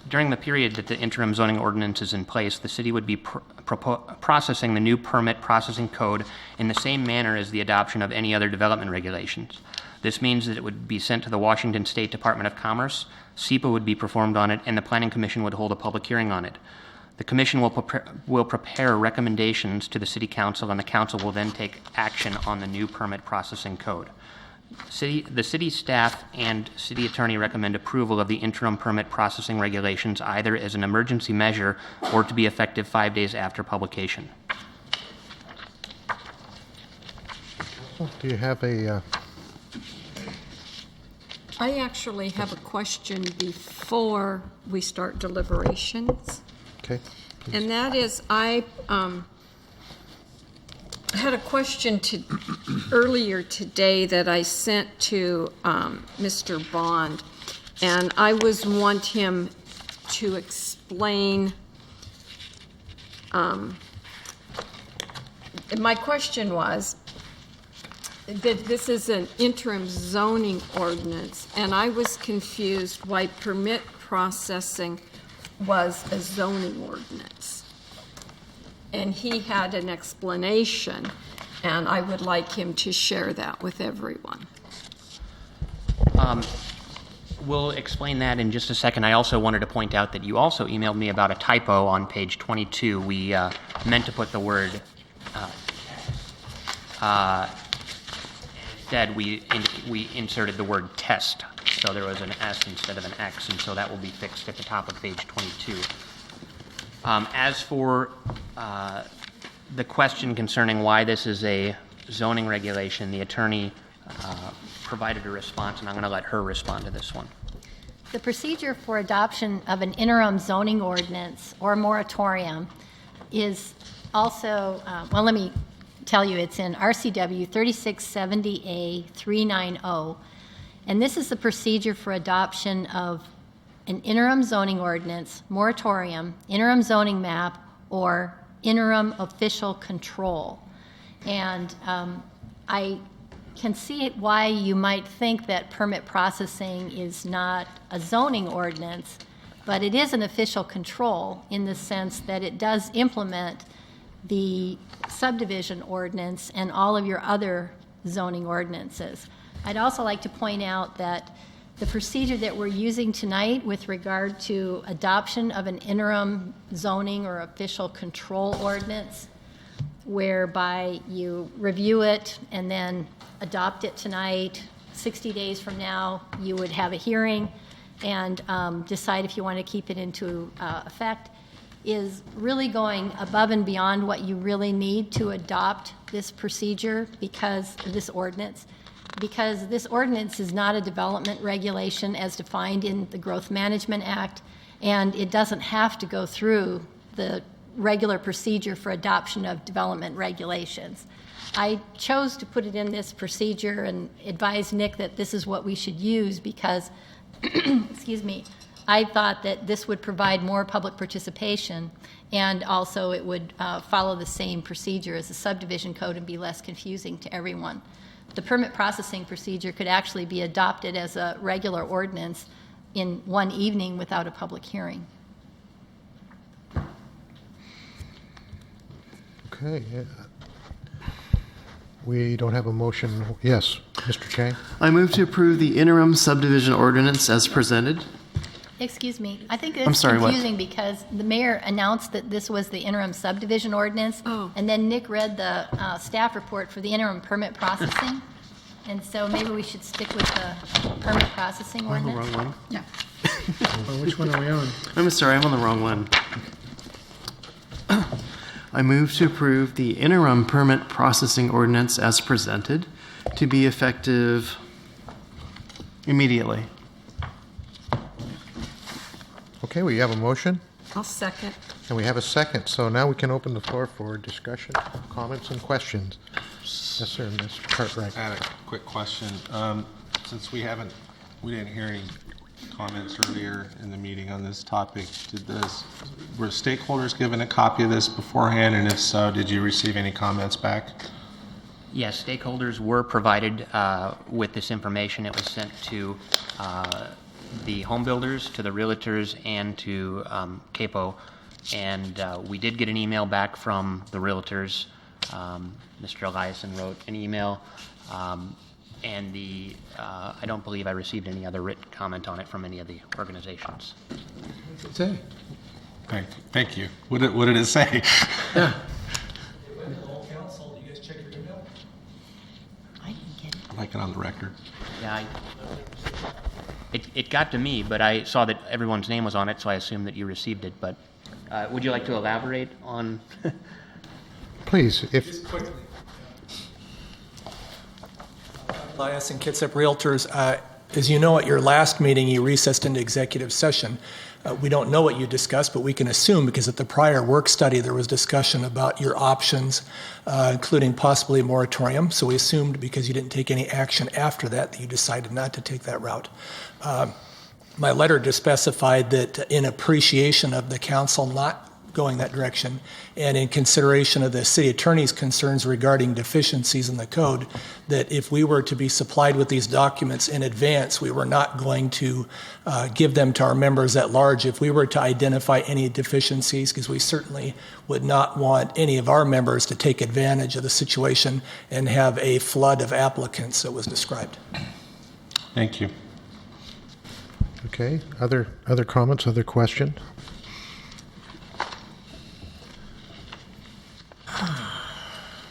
R: during the period that the interim zoning ordinance is in place, the city would be processing the new permit processing code in the same manner as the adoption of any other development regulations. This means that it would be sent to the Washington State Department of Commerce, SEPA would be performed on it, and the Planning Commission would hold a public hearing on it. The Commission will prepare recommendations to the City Council, and the Council will then take action on the new permit processing code. The city staff and city attorney recommend approval of the interim permit processing regulations either as an emergency measure or to be effective 5 days after publication.
A: Do you have a...
F: I actually have a question before we start deliberations.
A: Okay.
F: And that is, I had a question earlier today that I sent to Mr. Bond, and I want him to explain. My question was that this is an interim zoning ordinance, and I was confused why permit processing was a zoning ordinance. And he had an explanation, and I would like him to share that with everyone.
R: We'll explain that in just a second. I also wanted to point out that you also emailed me about a typo on page 22. We meant to put the word instead we inserted the word test. So there was an S instead of an X, and so that will be fixed at the top of page 22. As for the question concerning why this is a zoning regulation, the attorney provided a response, and I'm going to let her respond to this one.
S: The procedure for adoption of an interim zoning ordinance or moratorium is also, well, let me tell you, it's in RCW 3670A390, and this is the procedure for adoption of an interim zoning ordinance, moratorium, interim zoning map, or interim official control. And I can see why you might think that permit processing is not a zoning ordinance, but it is an official control in the sense that it does implement the subdivision ordinance and all of your other zoning ordinances. I'd also like to point out that the procedure that we're using tonight with regard to adoption of an interim zoning or official control ordinance, whereby you review it and then adopt it tonight, 60 days from now, you would have a hearing and decide if you want to keep it into effect, is really going above and beyond what you really need to adopt this procedure because this ordinance is not a development regulation as defined in the Growth Management Act, and it doesn't have to go through the regular procedure for adoption of development regulations. I chose to put it in this procedure and advise Nick that this is what we should use because, excuse me, I thought that this would provide more public participation and also it would follow the same procedure as the subdivision code and be less confusing to everyone. The permit processing procedure could actually be adopted as a regular ordinance in one evening without a public hearing.
A: Okay. We don't have a motion. Yes, Mr. Chang?
H: I move to approve the interim subdivision ordinance as presented.
S: Excuse me. I think
H: I'm
S: it's
H: sorry, what?
S: confusing because the mayor announced that this was the interim subdivision ordinance, and then Nick read the staff report for the interim permit processing. And so maybe we should stick with the permit processing
H: Am I on the
S: ordinance.
H: wrong one?
S: Yeah.
Q: Well, which one are we on?
H: I'm sorry, I'm on the wrong one. I move to approve the interim permit processing ordinance as presented to be effective immediately.
A: Okay, we have a motion,
F: I'll second.
A: and we have a second. So now we can open the floor for discussion, comments, and questions. Yes, sir, Mr. Cartwright.
T: I had a quick question. Since we didn't hear any comments earlier in the meeting on this topic, were stakeholders given a copy of this beforehand? And if so, did you receive any comments back?
R: Yes, stakeholders were provided with this information. It was sent to the home builders, to the realtors, and to CAPO. And we did get an email back from the realtors. Mr. Eliason wrote an email, and I don't believe I received any other written comment on it from any of the organizations.
Q: What's it say?
T: Thank you. What did it say? like it on the record.
R: Yeah, it got to me, but I saw that everyone's name was on it, so I assumed that you received it. But would you like to elaborate on?
A: Please, if
U: Elias and Kitsap Realtors, as you know, at your last meeting, you recessed into executive session. We don't know what you discussed, but we can assume because at the prior work study, there was discussion about your options, including possibly a moratorium. So we assumed because you didn't take any action after that you decided not to take that route. My letter just specified that in appreciation of the council not going that direction and in consideration of the city attorney's concerns regarding deficiencies in the code, that if we were to be supplied with these documents in advance, we were not going to give them to our members at large if we were to identify any deficiencies, because we certainly would not want any of our members to take advantage of the situation and have a flood of applicants that was described.
T: Thank you.
A: okay, other comments, other questions?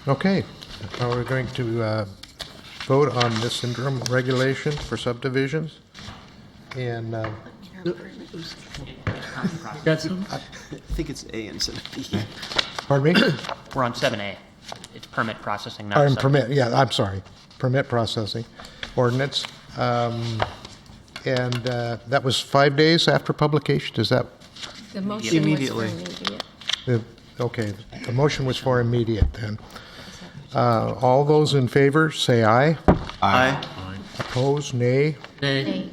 A: Okay, now we're going to vote on this interim regulation for subdivisions. And
H: I think it's A instead of B.
A: pardon me?
R: We're on 7A. It's permit processing, not
A: I'm
R: subdivision.
A: permit. Yeah, I'm sorry. Permit processing ordinance, and that was 5 days after publication. Is that
F: The motion
H: Immediately.
F: was for immediate.
A: okay? The motion was for immediate. Then all those in favor say aye.
H: Aye.
A: Opposed, nay.
Q: Nay.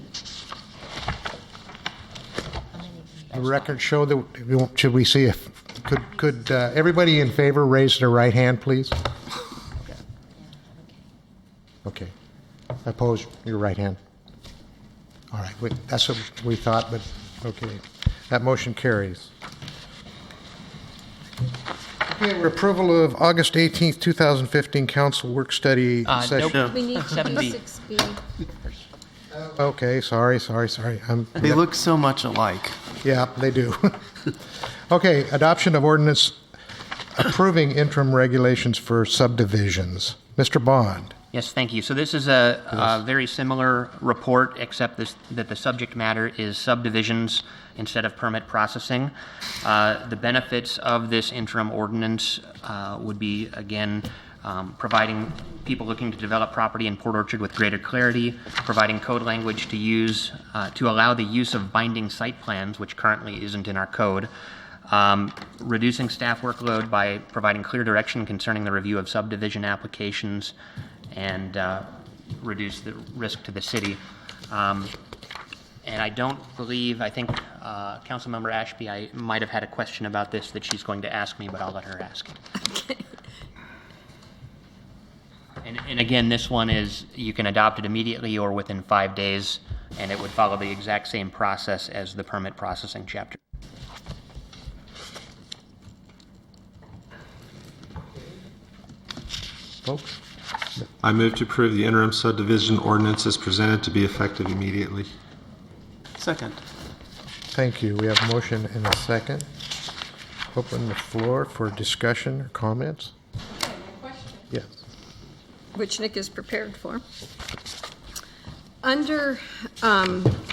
A: The record show that. Should we see if could everybody in favor raise their right hand, please? Okay. Opposed, your right hand. All right. That's what we thought, but okay. That motion carries. Okay, approval of August 18th, 2015 council work study session.
R: Nope.
F: We need
R: 7B.
F: 6B.
A: Okay, sorry.
H: They look so much alike.
A: Yeah, they do. Okay, adoption of ordinance approving regulations for subdivisions. Mr. Bond.
R: Yes, thank you. So this is a very similar report, except that the subject matter is subdivisions instead of permit processing. The benefits of this interim ordinance would be, again, providing people looking to develop property in Port Orchard with greater clarity, providing code language to use to allow the use of binding site plans, which currently isn't in our code, reducing staff workload by providing clear direction concerning the review of subdivision applications, and reduce the risk to the city. And I don't believe, I think Councilmember Ashby, I might have had a question about this that she's going to ask me, but I'll let her ask it. And again, this one is, you can adopt it immediately or within 5 days, and it would follow the exact same process as the permit processing chapter.
A: Folks?
T: I move to approve the interim subdivision ordinance as presented to be effective immediately.
H: Second.
A: Thank you. We have a motion and a second. Open the floor for discussion or comments. Yes.
F: Which Nick is prepared for. Under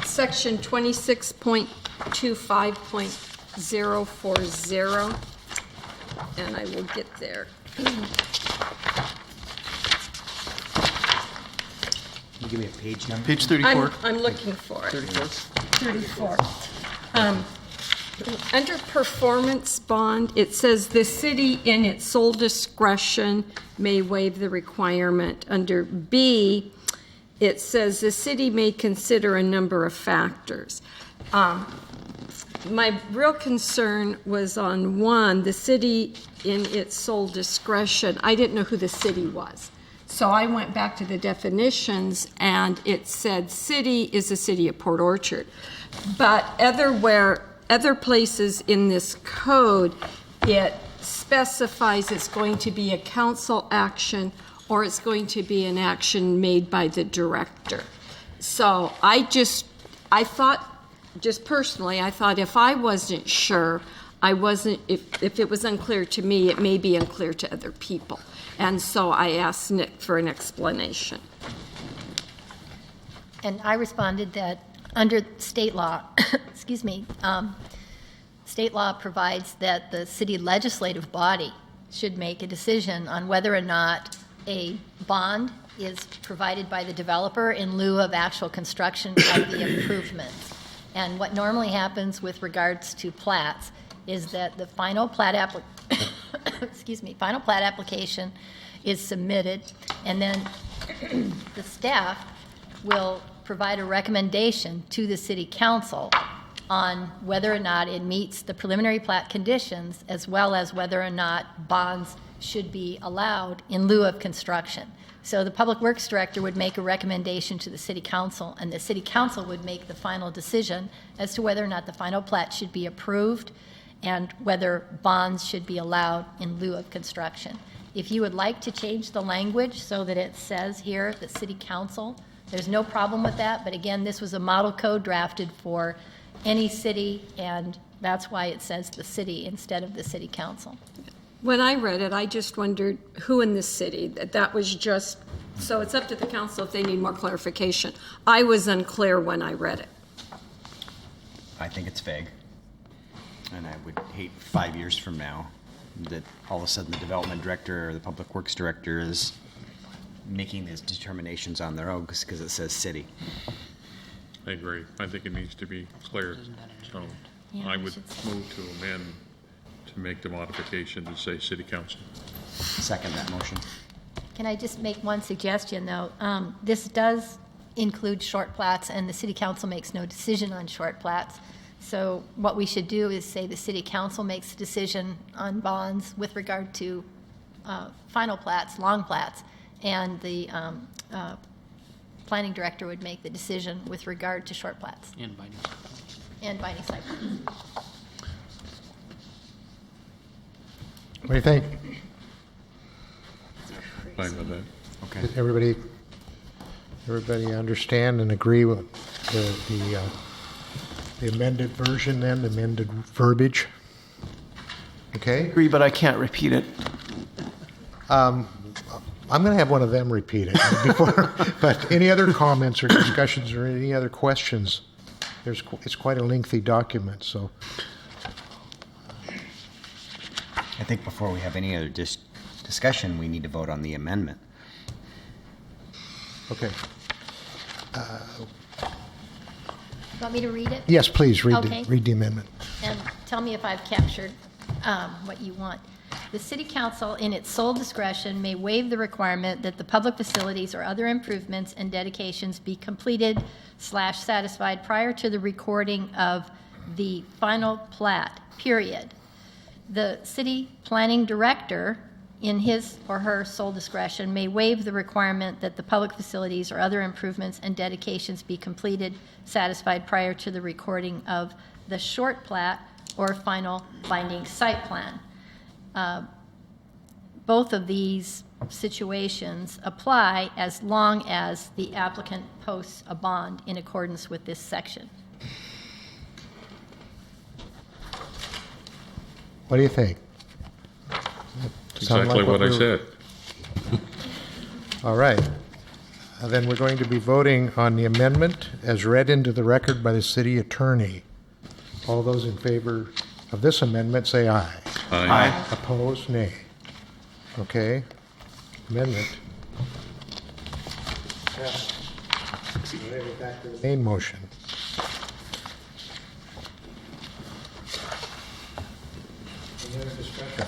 F: section 26.25.040, and I will get there.
M: Can you give me a page number?
H: Page 34.
F: I'm looking for it.
H: 34.
F: 34. Under performance bond, it says the city in its sole discretion may waive the requirement. Under B, it says the city may consider a number of factors. My real concern was on one, the city in its sole discretion. I didn't know who the city was. So I went back to the definitions, and it said city is the city of Port Orchard. But other places in this code, it specifies it's going to be a council action or it's going to be an action made by the director. So I thought, just personally, I thought if I wasn't sure, if it was unclear to me, it may be unclear to other people. And so I asked Nick for an explanation.
S: And I responded that under state law, excuse me, state law provides that the city legislative body should make a decision on whether or not a bond is provided by the developer in lieu of actual construction of the improvements. And what normally happens with regards to plats is that the final plat final plat application is submitted, and then the staff will provide a recommendation to the city council on whether or not it meets the preliminary plat conditions, as well as whether or not bonds should be allowed in lieu of construction. So the Public Works Director would make a recommendation to the City Council, and the City Council would make the final decision as to whether or not the final plat should be approved and whether bonds should be allowed in lieu of construction. If you would like to change the language so that it says here the City Council, there's no problem with that, but again, this was a model code drafted for any city, and that's why it says the city instead of the City Council.
F: When I read it, I just wondered who in the city, that was just, so it's up to the council if they need more clarification. I was unclear when I read it.
M: I think it's vague. And I would hate 5 years from now that all of a sudden the development director or the public works director is making these determinations on their own because it says city.
P: I agree. I think it needs to be clear. So
S: Yeah,
P: I would move to amend to make the modification to say city council.
M: Second that motion.
S: Can I just make one suggestion, though? This does include short plats, and the City Council makes no decision on short plats. So what we should do is say the City Council makes a decision on bonds with regard to final plats, long plats, and the planning director would make the decision with regard to short plats.
R: And binding.
S: And binding site plans.
A: What do you think?
P: Fine with that.
M: Okay.
A: Did everybody understand and agree with the amended version then, the amended verbiage? Okay.
H: Agree, but I can't repeat it.
A: I'm going to have one of them repeat it before. But any other comments or discussions or any other questions? It's quite a lengthy document, so.
M: I think before we have any other discussion, we need to vote on the amendment.
A: Okay.
S: Want me to read it?
A: Yes, please read
S: Okay.
A: the amendment.
S: And tell me if I've captured what you want. The City Council, in its sole discretion, may waive the requirement that the public facilities or other improvements and dedications be completed/satisfied prior to the recording of the final plat, period. The City Planning Director, in his or her sole discretion, may waive the requirement that the public facilities or other improvements and dedications be completed, satisfied prior to the recording of the short plat or final binding site plan. Both of these situations apply as long as the applicant posts a bond in accordance with this section.
A: What do you think? Sound
P: Exactly
A: like
P: what I
A: we were-
P: said.
A: All right. Then we're going to be voting on the amendment as read into the record by the city attorney. All those in favor of this amendment say aye.
P: Aye.
A: Opposed, nay. Okay. Amendment. Back to the main motion. Any other discussion?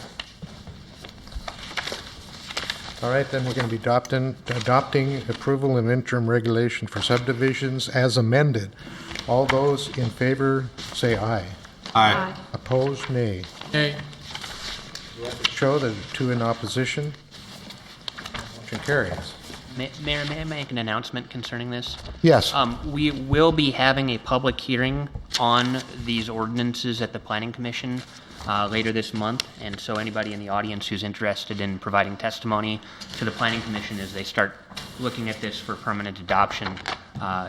A: All right, then we're going to be adopting approval of interim regulation for subdivisions as amended. All those in favor say aye.
T: Aye.
A: Opposed, nay.
Q: Nay.
A: Show that two in opposition. Motion carries.
R: Mayor, may I make an announcement concerning this?
A: Yes.
R: We will be having a public hearing on these ordinances at the Planning Commission later this month, and so anybody in the audience who's interested in providing testimony to the Planning Commission as they start looking at this for permanent adoption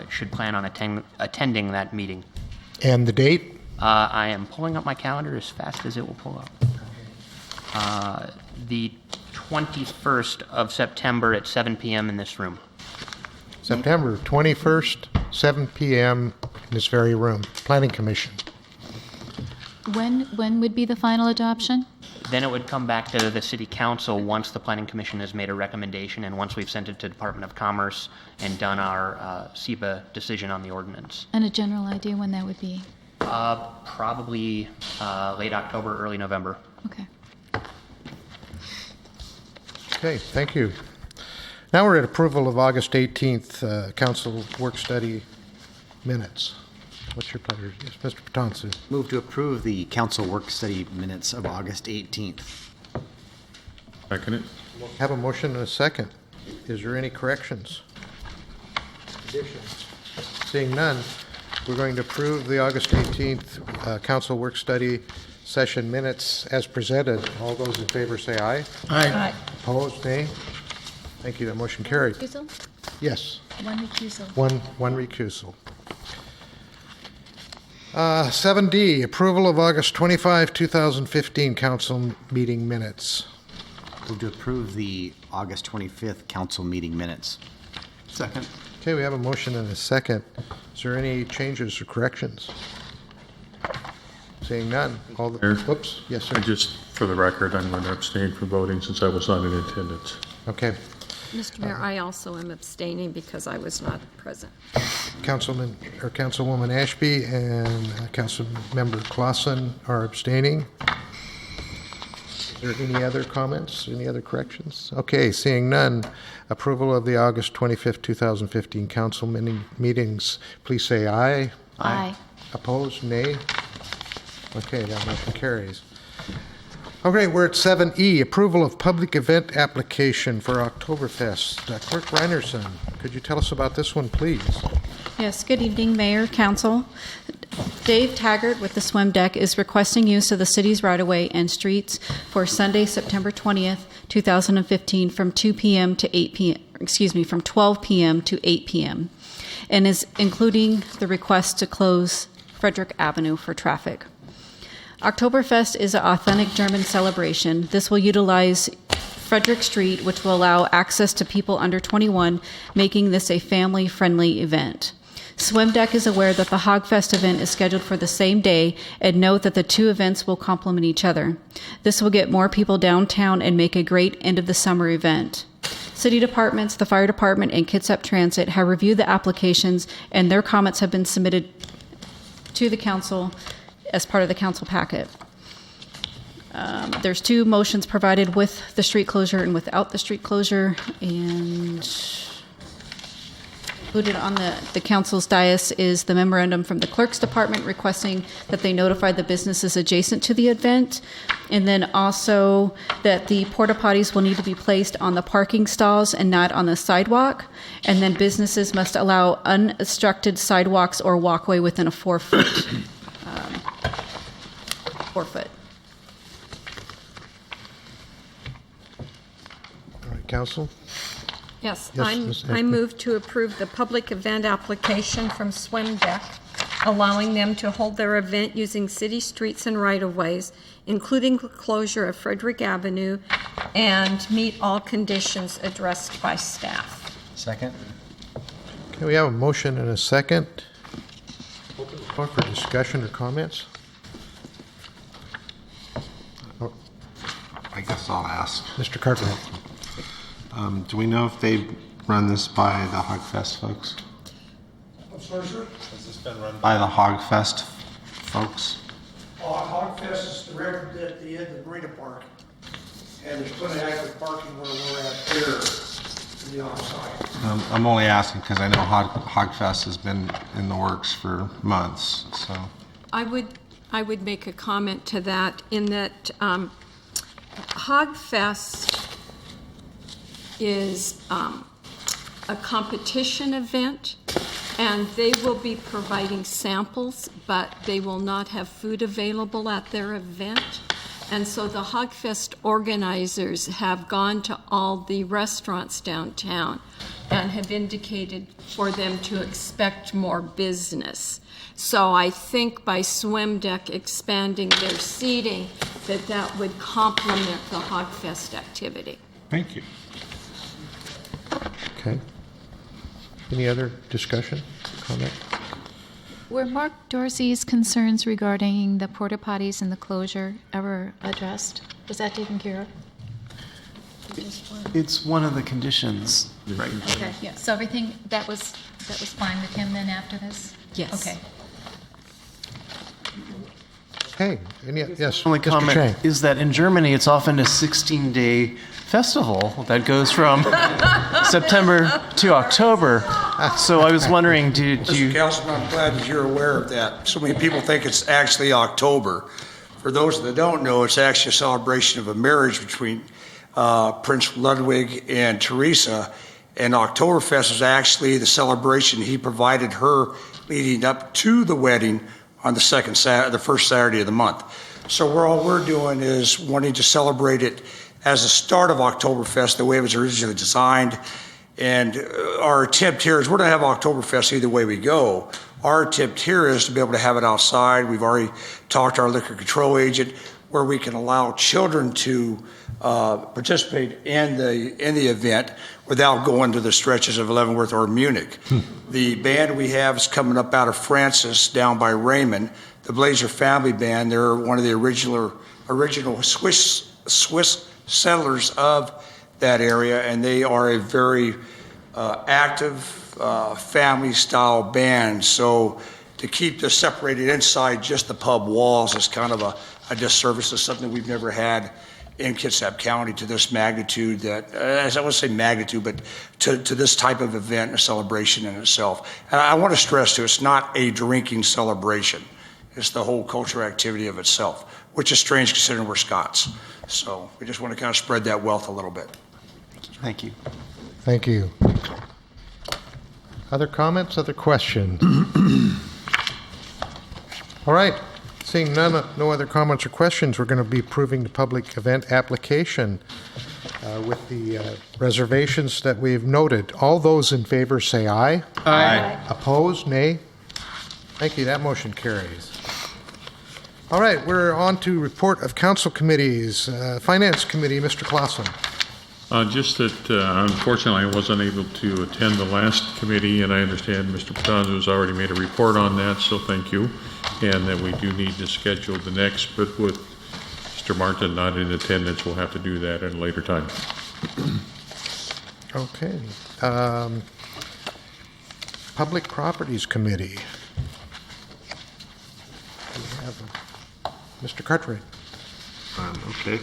R: should plan on attending that meeting.
A: And the date?
R: I am pulling up my calendar as fast as it will pull up. The 21st of September at 7 p.m. in this room.
A: September 21st, 7 p.m. in this very room. Planning Commission.
B: When would be the final adoption?
R: Then it would come back to the City Council once the Planning Commission has made a recommendation and once we've sent it to Department of Commerce and done our SEPA decision on the ordinance.
B: And a general idea when that would be?
R: Probably late October, early November.
B: Okay.
A: Okay, thank you. Now we're at approval of August 18th council work study minutes. What's your pleasure? Yes, Mr. Patonsu.
M: Move to approve the council work study minutes of August 18th.
P: Second it.
A: Have a motion and a second. Is there any corrections? Additions? Seeing none, we're going to approve the August 18th council work study session minutes as presented. All those in favor say aye.
Q: Aye.
A: Opposed, nay? Thank you. That motion carried.
B: Recusal?
A: Yes.
B: One recusal.
A: One recusal. 7D, approval of August 25, 2015 council meeting minutes.
M: Move to approve the August 25th council meeting minutes.
H: Second.
A: Okay, we have a motion and a second. Is there any changes or corrections? Seeing none. All the,
P: Mayor?
A: whoops, yes, sir.
P: Just for the record, I'm going to abstain from voting since I was not in attendance.
A: Okay.
F: Mr. Mayor, I also am abstaining because I was not present.
A: Councilman or Councilwoman Ashby and Councilmember Clausen are abstaining. Is there any other comments? Any other corrections? Okay, seeing none. Approval of the August 25th, 2015 council meetings. Please say aye.
B: Aye.
A: Opposed? Nay? Okay, that motion carries. Okay, we're at 7E, approval of public event application for Oktoberfest. Clerk Reinerson, could you tell us about this one, please?
V: Yes, good evening, Mayor, Council. Dave Taggart with the Swim Deck is requesting use of the city's right-of-way and streets for Sunday, September 20th, 2015 from 2 p.m. to 8 p.m., from 12 p.m. to 8 p.m., and is including the request to close Frederick Avenue for traffic. Oktoberfest is an authentic German celebration. This will utilize Frederick Street, which will allow access to people under 21, making this a family-friendly event. Swim Deck is aware that the Hogfest event is scheduled for the same day and note that the two events will complement each other. This will get more people downtown and make a great end-of-the-summer event. City departments, the fire department, and Kitsap Transit have reviewed the applications, and their comments have been submitted to the council as part of the council packet. There's two motions provided with the street closure and without the street closure, and included on the council's dais is the memorandum from the clerk's department requesting that they notify the businesses adjacent to the event, and then also that the porta potties will need to be placed on the parking stalls and not on the sidewalk, and then businesses must allow unobstructed sidewalks or walkway within a 4 foot 4 foot.
A: All right, Council?
F: Yes,
A: Yes, Ms.
F: I
A: Ashby.
F: move to approve the public event application from Swim Deck, allowing them to hold their event using city streets and right-of-ways, including the closure of Frederick Avenue, and meet all conditions addressed by staff.
M: Second.
A: Okay, we have a motion and a second. Open the floor for discussion or comments.
T: I guess I'll ask.
A: Mr. Cartwright.
T: Do we know if they run this by the Hogfest folks?
W: I'm sorry, sir?
T: Has this been run by the Hogfest folks?
W: Hogfest is directed at the end of the Marina Park. And there's plenty of active parking where we're at here to the offside.
T: I'm only asking because I know Hogfest has been in the works for months, so.
F: I would make a comment to that in that Hogfest is a competition event, and they will be providing samples, but they will not have food available at their event. And so the Hogfest organizers have gone to all the restaurants downtown and have indicated for them to expect more business. So I think by Swim Deck expanding their seating, that would complement the Hogfest activity.
T: Thank you.
A: Okay. Any other discussion, comment?
B: Were Mark Dorsey's concerns regarding the porta potties and the closure ever addressed? Was that taken care of?
H: It's one of the conditions, right?
B: Okay, yeah, so everything, that was fine with him then after this?
V: Yes.
B: Okay.
A: Okay, yes,
H: Only
A: Mr.
H: comment
A: Chang.
H: is that in Germany, it's often a 16-day festival that goes from September to October. So I was wondering, do
W: Mr.
H: you...
W: Councilman, I'm glad that you're aware of that. So many people think it's actually October. For those that don't know, it's actually a celebration of a marriage between Prince Ludwig and Teresa. And Oktoberfest is actually the celebration he provided her leading up to the wedding on the first Saturday of the month. So all we're doing is wanting to celebrate it as the start of Oktoberfest, the way it was originally designed. And our attempt here is we're going to have Oktoberfest either way we go. Our attempt here is to be able to have it outside. We've already talked to our liquor control agent where we can allow children to participate in the event without going to the stretches of Leavenworth or Munich. The band we have is coming up out of Francis down by Raymond, the Blazer Family Band. They're one of the original Swiss settlers of that area, and they are a very active family-style band. So to keep this separated inside just the pub walls is kind of a disservice. It's something we've never had in Kitsap County to this magnitude, that, as I wouldn't say magnitude, but to this type of event and a celebration in itself. And I want to stress too, it's not a drinking celebration. It's the whole cultural activity of itself, which is strange considering we're Scots. So we just want to kind of spread that wealth a little bit.
H: Thank you.
A: Thank you. Other comments, other questions? All right. Seeing no other comments or questions, we're going to be approving the public event application with the reservations that we've noted. All those in favor say aye.
Q: Aye.
A: Opposed, nay. Thank you. That motion carries. All right, we're on to report of council committees. Finance Committee, Mr. Clausen.
P: Just that, unfortunately, I wasn't able to attend the last committee, and I understand Mr. Patanzo has already made a report on that, so thank you. And that we do need to schedule the next, but with Mr. Martin not in attendance, we'll have to do that at a later time.
A: Okay. Public Properties Committee. We have Mr. Cartwright.
T: Okay.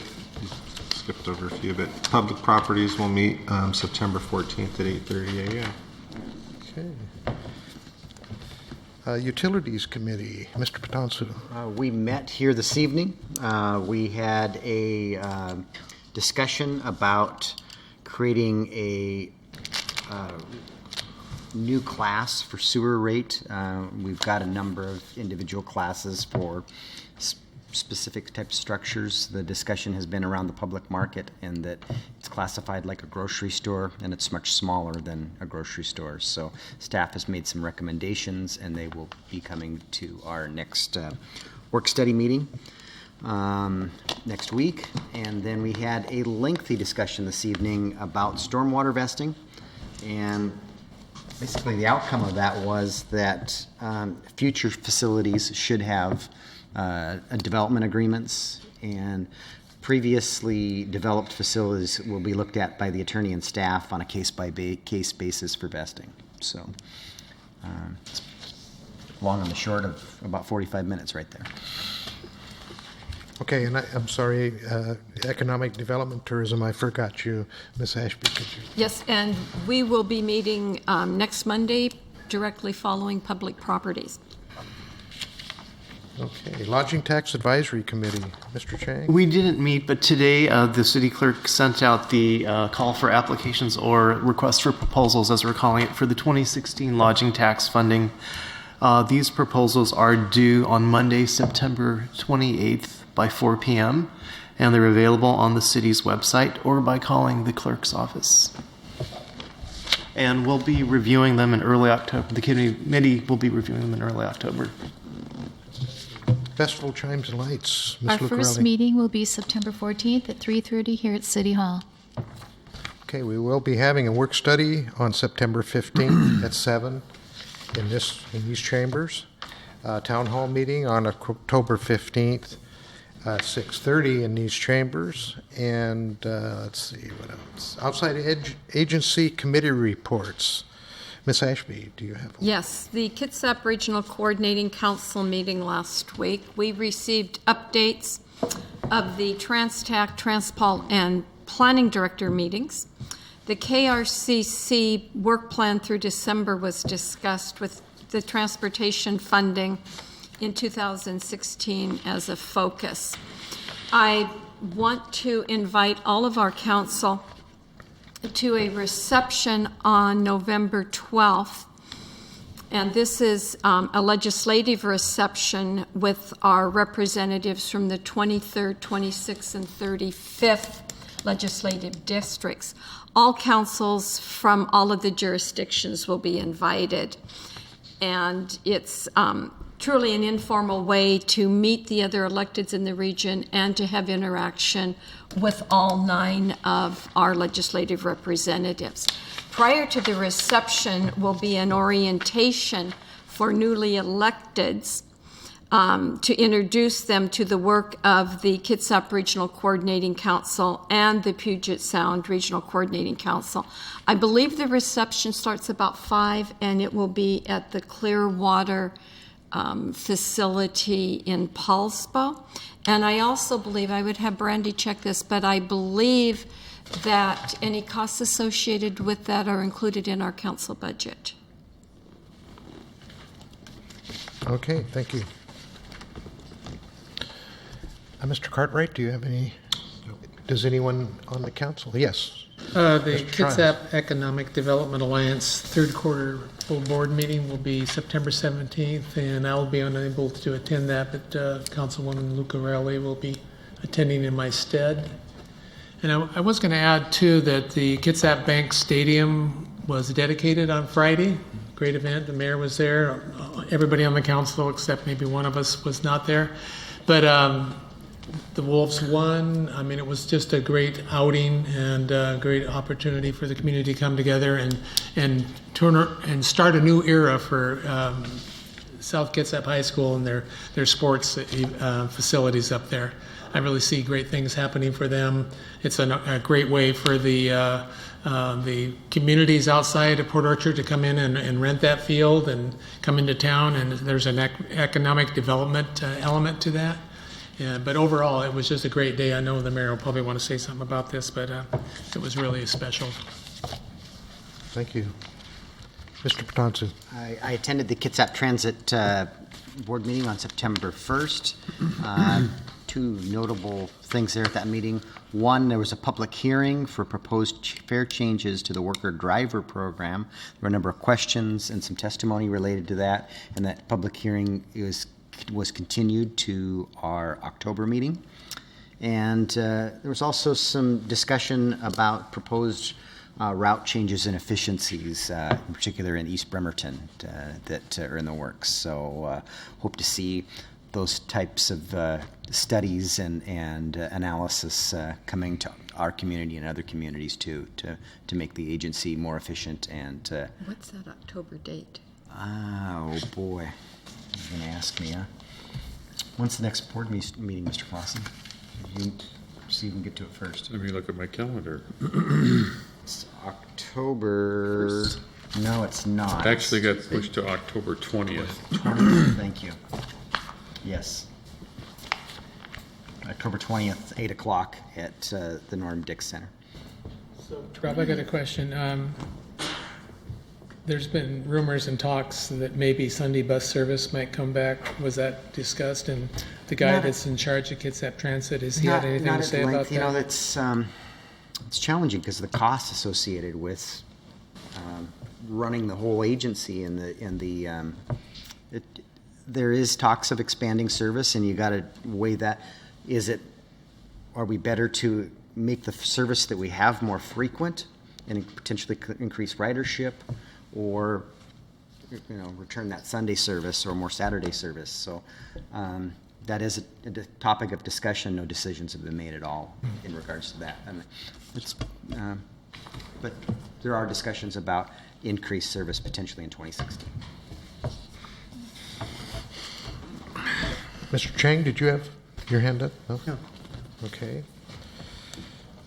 T: Skipped over a few, but Public Properties will meet September 14th at 8:30 a.m.
A: Okay. Utilities Committee, Mr. Patanzo.
M: We met here this evening. We had a discussion about creating a new class for sewer rate. We've got a number of individual classes for specific type structures. The discussion has been around the public market and that it's classified like a grocery store and it's much smaller than a grocery store. So staff has made some recommendations and they will be coming to our next work study meeting next week. And then we had a lengthy discussion this evening about stormwater vesting, and basically the outcome of that was that future facilities should have development agreements, and previously developed facilities will be looked at by the attorney and staff on a case-by-case basis for vesting. So it's long and the short of about 45 minutes right there.
A: Okay, and I'm sorry, Economic Development Tourism, I forgot you. Ms. Ashby, could you?
F: Yes, and we will be meeting next Monday directly following Public Properties.
A: Okay, Lodging Tax Advisory Committee, Mr. Chang.
H: We didn't meet, but today the city clerk sent out the call for applications or request for proposals, as we're calling it, for the 2016 lodging tax funding. These proposals are due on Monday, September 28th by 4 p.m., and they're available on the city's website or by calling the clerk's office. And we'll be reviewing them in early October. The committee will be reviewing them in early October.
A: Festival Chimes and Lights, Ms.
B: Our
A: Lucarelli.
B: first meeting will be September 14th at 3:30 here at City Hall.
A: Okay, we will be having a work study on September 15th at 7 in these chambers. Town hall meeting on October 15th at 6:30 in these chambers. And let's see what else. Outside agency committee reports. Ms. Ashby, do you have one?
F: Yes, the Kitsap Regional Coordinating Council meeting last week, we received updates of the TransTac, Transpol, and Planning Director meetings. The KRCC work plan through December was discussed with the transportation funding in 2016 as a focus. I want to invite all of our council to a reception on November 12th. And this is a legislative reception with our representatives from the 23rd, 26th, and 35th legislative districts. All councils from all of the jurisdictions will be invited. And it's truly an informal way to meet the other electeds in the region and to have interaction with all 9 of our legislative representatives. Prior to the reception will be an orientation for newly electeds to introduce them to the work of the Kitsap Regional Coordinating Council and the Puget Sound Regional Coordinating Council. I believe the reception starts about 5, and it will be at the Clearwater facility in Paulsbo. And I also believe, I would have Brandy check this, but I believe that any costs associated with that are included in our council budget.
A: Okay, thank you. Mr. Cartwright, do you have any? Does anyone on the council? Yes.
Q: The
A: Mr. Trias.
Q: Kitsap Economic Development Alliance third quarter full board meeting will be September 17th, and I'll be unable to attend that, but Councilwoman Lucarelli will be attending in my stead. And I was going to add, too, that the Kitsap Bank Stadium was dedicated on Friday. Great event. The mayor was there. Everybody on the council, except maybe one of us, was not there. But the Wolves won. I mean, it was just a great outing and a great opportunity for the community to come together and start a new era for South Kitsap High School and their sports facilities up there. I really see great things happening for them. It's a great way for the communities outside of Port Orchard to come in and rent that field and come into town, and there's an economic development element to that. Yeah, but overall, it was just a great day. I know the mayor will probably want to say something about this, but it was really special.
A: Thank you. Mr. Patonsu.
M: I attended the Kitsap Transit board meeting on September 1st. 2 notable things there at that meeting. One, there was a public hearing for proposed fare changes to the worker driver program. There were a number of questions and some testimony related to that, and that public hearing was continued to our October meeting. And there was also some discussion about proposed route changes and efficiencies, in particular in East Bremerton, that are in the works. So hope to see those types of studies and analysis coming to our community and other communities too, to make the agency more efficient. And
F: What's that October date?
M: oh boy, you're going to ask me, huh? When's the next board meeting, Mr. Clausen? You see if you can get to it first.
P: Let me look at my calendar.
M: It's October. No, it's not.
P: Actually got pushed to October 20th.
M: 20th, thank you. Yes. October 20th, 8 o'clock at the Norm Dix Center.
Q: So, Rob, I got a question. There's been rumors and talks that maybe Sunday bus service might come back. Was that discussed? And the guy that's in charge of Kitsap Transit, has he had anything to say about that?
M: You know, it's challenging because of the costs associated with running the whole agency there is talks of expanding service, and you got to weigh that. Are we better to make the service that we have more frequent and potentially increase ridership, or return that Sunday service or more Saturday service? So that is a topic of discussion. No decisions have been made at all in regards to that. And it's But there are discussions about increased service potentially in 2016.
A: Mr. Chang, did you have your hand up? No? Okay.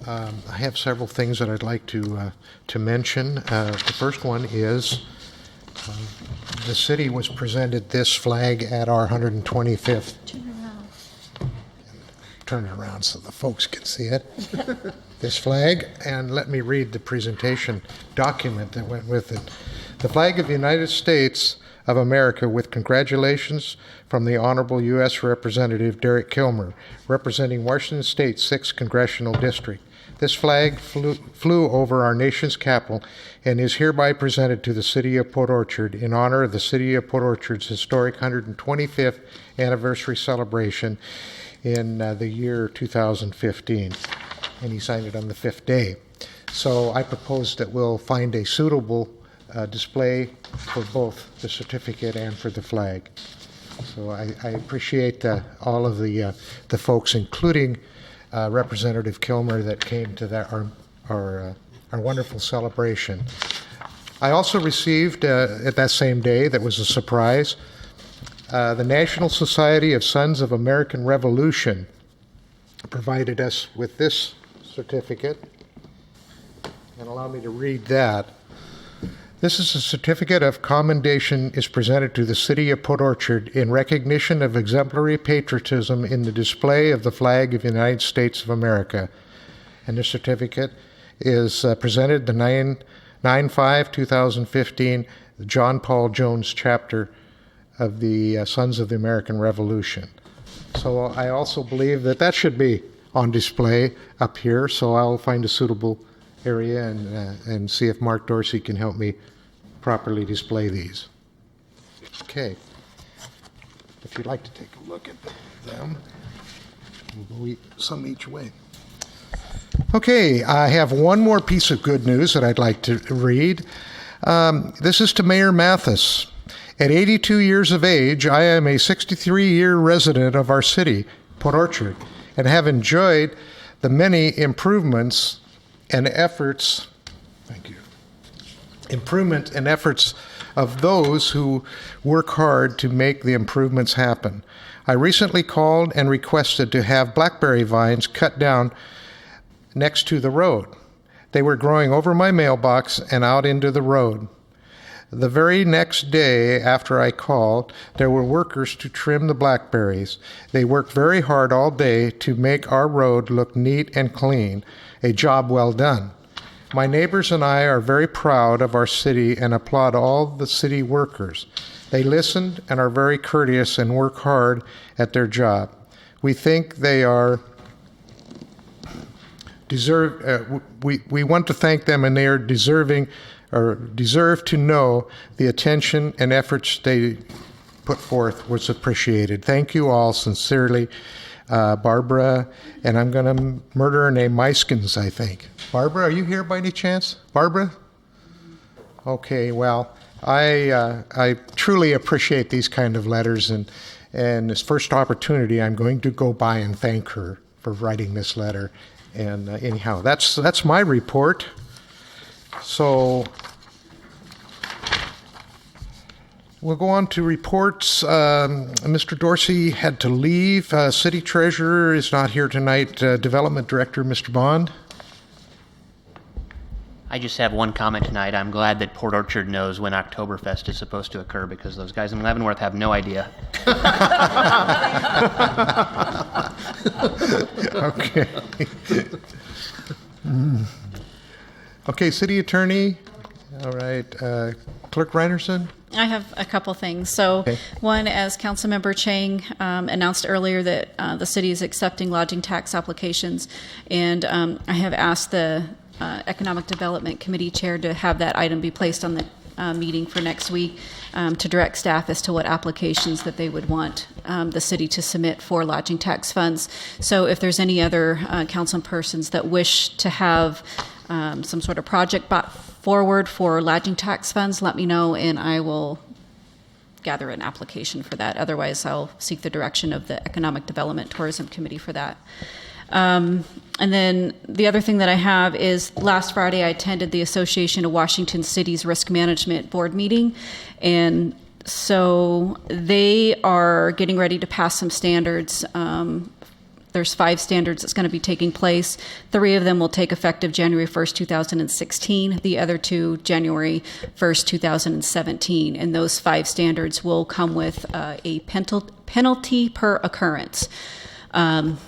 A: I have several things that I'd like to mention. The first one is the city was presented this flag at our 125th. Turn it around so the folks can see it. This flag, and let me read the presentation document that went with it. The flag of the United States of America, with congratulations from the Honorable U.S. Representative Derek Kilmer, representing Washington State's 6th Congressional District. This flag flew over our nation's capital and is hereby presented to the City of Port Orchard in honor of the City of Port Orchard's historic 125th anniversary celebration in the year 2015. And he signed it on the 5th day. So I propose that we'll find a suitable display for both the certificate and for the flag. So I appreciate all of the folks, including Representative Kilmer, that came to our wonderful celebration. I also received at that same day, that was a surprise, the National Society of Sons of American Revolution provided us with this certificate, and allow me to read that. This is a certificate of commendation is presented to the City of Port Orchard in recognition of exemplary patriotism in the display of the flag of the United States of America. And this certificate is presented the 9/5/2015, the John Paul Jones chapter of the Sons of the American Revolution. So I also believe that that should be on display up here, so I'll find a suitable area and see if Mark Dorsey can help me properly display these. Okay. If you'd like to take a look at them, we'll go some each way. Okay, I have one more piece of good news that I'd like to read. This is to Mayor Mathis. At 82 years of age, I am a 63-year resident of our city, Port Orchard, and have enjoyed the many improvement and efforts of those who work hard to make the improvements happen. I recently called and requested to have blackberry vines cut down next to the road. They were growing over my mailbox and out into the road. The very next day after I called, there were workers to trim the blackberries. They worked very hard all day to make our road look neat and clean, a job well done. My neighbors and I are very proud of our city and applaud all the city workers. They listened and are very courteous and work hard at their job. We think they are we want to thank them, and they are deserve to know the attention and efforts they put forth was appreciated. Thank you all sincerely. Barbara, and I'm going to murder her name, Meiskens, I think. Barbara, are you here by any chance? Barbara? Okay, well, I truly appreciate these kind of letters, and this first opportunity, I'm going to go by and thank her for writing this letter. And anyhow, that's my report. So we'll go on to reports. Mr. Dorsey had to leave. City Treasurer is not here tonight. Development Director, Mr. Bond.
R: I just have one comment tonight. I'm glad that Port Orchard knows when Oktoberfest is supposed to occur, because those guys in Leavenworth have no idea.
A: Okay. Okay, City Attorney. All right. Clerk Reinerson.
V: I have a couple things. So one, as Councilmember Chang announced earlier, that the city is accepting lodging tax applications, and I have asked the Economic Development Committee Chair to have that item be placed on the meeting for next week to direct staff as to what applications that they would want the city to submit for lodging tax funds. So if there's any other council persons that wish to have some sort of project brought forward for lodging tax funds, let me know and I will gather an application for that. Otherwise, I'll seek the direction of the Economic Development Tourism Committee for that. And then the other thing that I have is last Friday I attended the Association of Washington Cities Risk Management Board meeting, and so they are getting ready to pass some standards. There's 5 standards that's going to be taking place. 3 of them will take effective January 1st, 2016. The other 2, January 1st, 2017. And those 5 standards will come with a penalty per occurrence.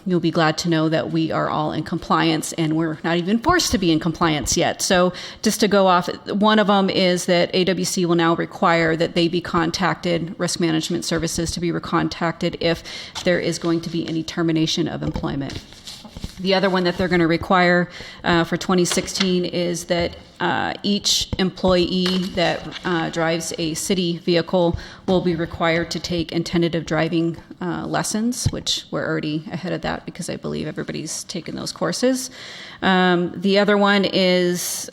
V: You'll be glad to know that we are all in compliance, and we're not even forced to be in compliance yet. So just to go off, one of them is that AWC will now require that they be contacted, risk management services to be recontacted if there is going to be any termination of employment. The other one that they're going to require for 2016 is that each employee that drives a city vehicle will be required to take tentative driving lessons, which we're already ahead of that because I believe everybody's taken those courses. The other one is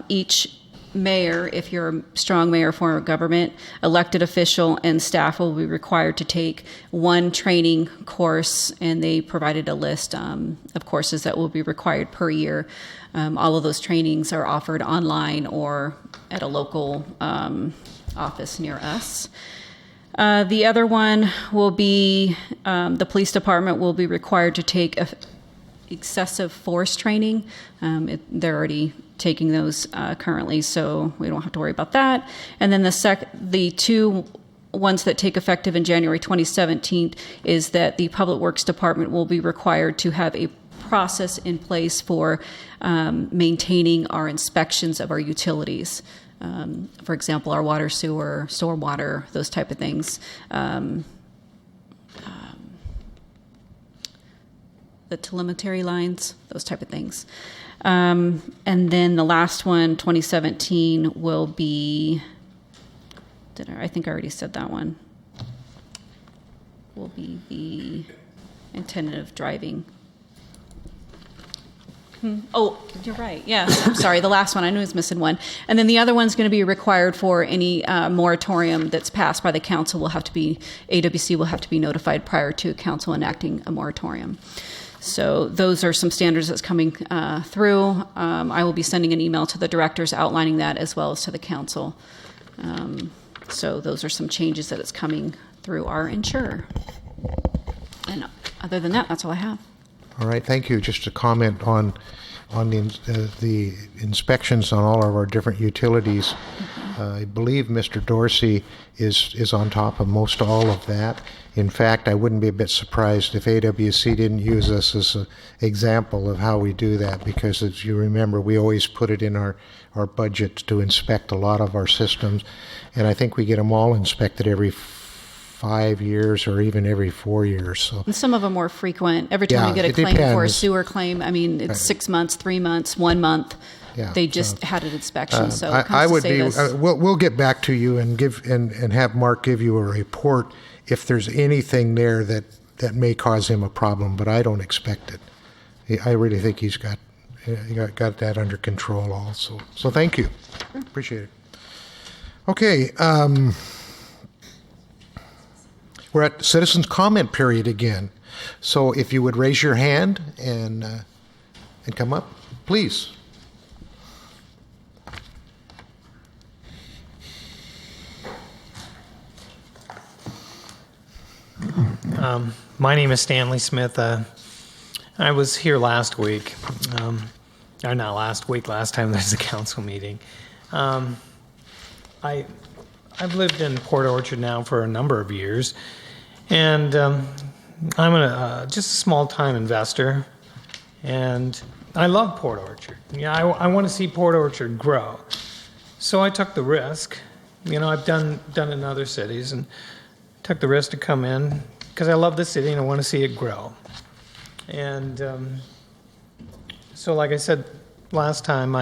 V: each mayor, if you're a strong mayor form of government, elected official and staff will be required to take 1 training course, and they provided a list of courses that will be required per year. All of those trainings are offered online or at a local office near us. The other one will be the police department will be required to take excessive force training. They're already taking those currently, so we don't have to worry about that. And then the 2 ones that take effective in January 2017 is that the Public Works Department will be required to have a process in place for maintaining our inspections of our utilities. For example, our water, sewer, stormwater, those type of things. The telemetry lines, those type of things. And then the last one, 2017, will be, I think I already said that one, will be the tentative driving. Oh, you're right. Yes, I'm sorry. The last one, I knew I was missing one. And then the other one's going to be required for any moratorium that's passed by the council AWC will have to be notified prior to council enacting a moratorium. So those are some standards that's coming through. I will be sending an email to the directors outlining that as well as to the council. So those are some changes that is coming through our insurer. And other than that, that's all I have.
A: All right, thank you. Just to comment on the inspections on all of our different utilities. I believe Mr. Dorsey is on top of most all of that. In fact, I wouldn't be a bit surprised if AWC didn't use us as an example of how we do that, because as you remember, we always put it in our budget to inspect a lot of our systems, and I think we get them all inspected every 5 years or even every 4 years. So
V: and some of them more frequent. Every time you get a claim for a sewer claim, I mean, it's 6 months, 3 months, 1 month.
A: Yeah,
V: they just had an inspection. So
A: I would be. We'll get back to you and have Mark give you a report if there's anything there that may cause him a problem. But I don't expect it. I really think he's got that under control also. So thank you. Appreciate it. Okay. We're at citizens' comment period again. So if you would raise your hand and come up, please.
D: My name is Stanley Smith. I was here last week, or not last week, last time there was a council meeting. I've lived in Port Orchard now for a number of years, and I'm just a small-time investor, and I love Port Orchard. Yeah, I want to see Port Orchard grow. So I took the risk. You know, I've done in other cities, and took the risk to come in because I love the city and I want to see it grow. And so, like I said last time,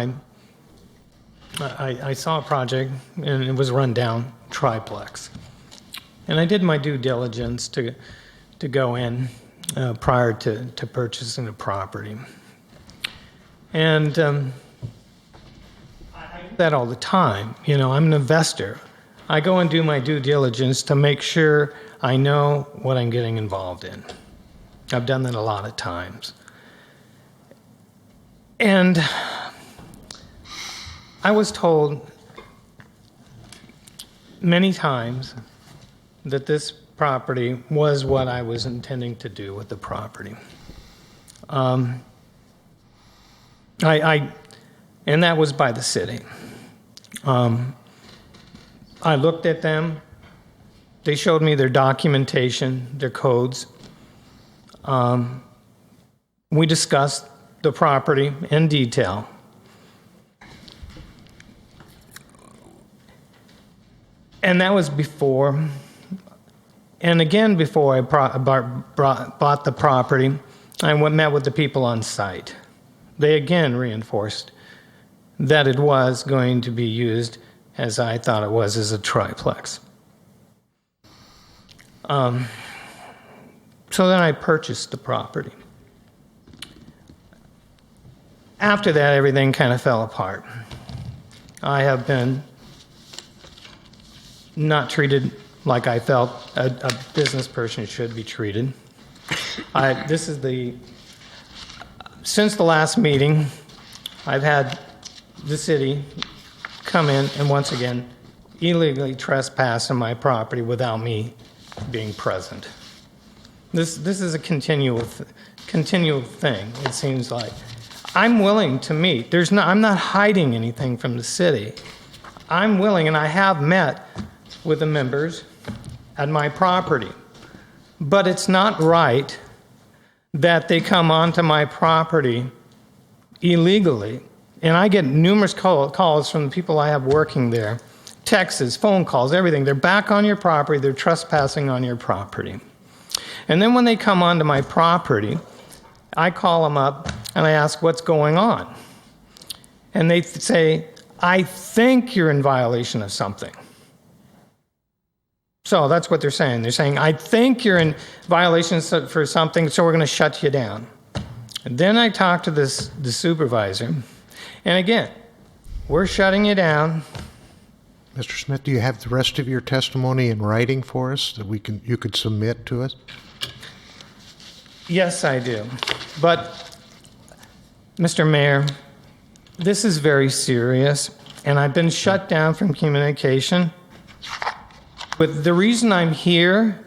D: I saw a project and it was run down, triplex. And I did my due diligence to go in prior to purchasing the property. And I do that all the time. You know, I'm an investor. I go and do my due diligence to make sure I know what I'm getting involved in. I've done that a lot of times. And I was told many times that this property was what I was intending to do with the property. And that was by the city. I looked at them. They showed me their documentation, their codes. We discussed the property in detail. And that was before, and again before I bought the property, I met with the people on site. They again reinforced that it was going to be used as I thought it was, as a triplex. So then I purchased the property. After that, everything kind of fell apart. I have been not treated like I felt a business person should be treated. Since the last meeting, I've had the city come in and once again illegally trespass on my property without me being present. This is a continual thing, it seems like. I'm willing to meet. I'm not hiding anything from the city. I'm willing, and I have met with the members at my property. But it's not right that they come onto my property illegally. And I get numerous calls from the people I have working there, texts, phone calls, everything. They're back on your property. They're trespassing on your property. And then when they come onto my property, I call them up and I ask what's going on. And they say, I think you're in violation of something. So that's what they're saying. They're saying, I think you're in violation for something, so we're going to shut you down. And then I talk to the supervisor, and again, we're shutting you down.
A: Mr. Smith, do you have the rest of your testimony in writing for us that you could submit to us?
D: Yes, I do. But, Mr. Mayor, this is very serious, and I've been shut down from communication. But the reason I'm here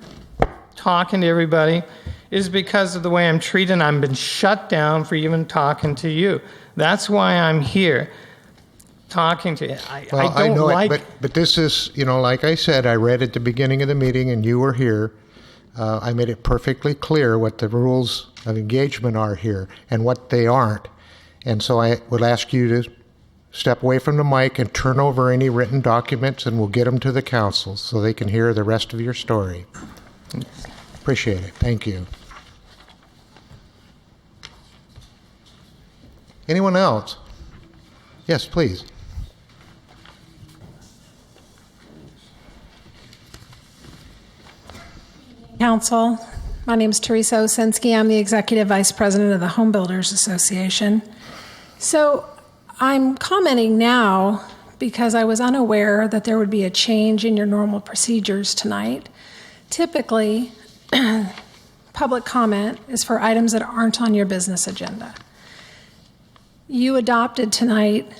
D: talking to everybody is because of the way I'm treated. I've been shut down for even talking to you. That's why I'm here talking to you. I know
A: but this is, like I said, I read at the beginning of the meeting and you were here. I made it perfectly clear what the rules of engagement are here and what they aren't. And so I would ask you to step away from the mic and turn over any written documents, and we'll get them to the council so they can hear the rest of your story. Appreciate it. Thank you. Anyone else? Yes, please.
E: Council, my name is Teresa Osinski. I'm the Executive Vice President of the Home Builders Association. So I'm commenting now because I was unaware that there would be a change in your normal procedures tonight. Typically, public comment is for items that aren't on your business agenda. You adopted tonight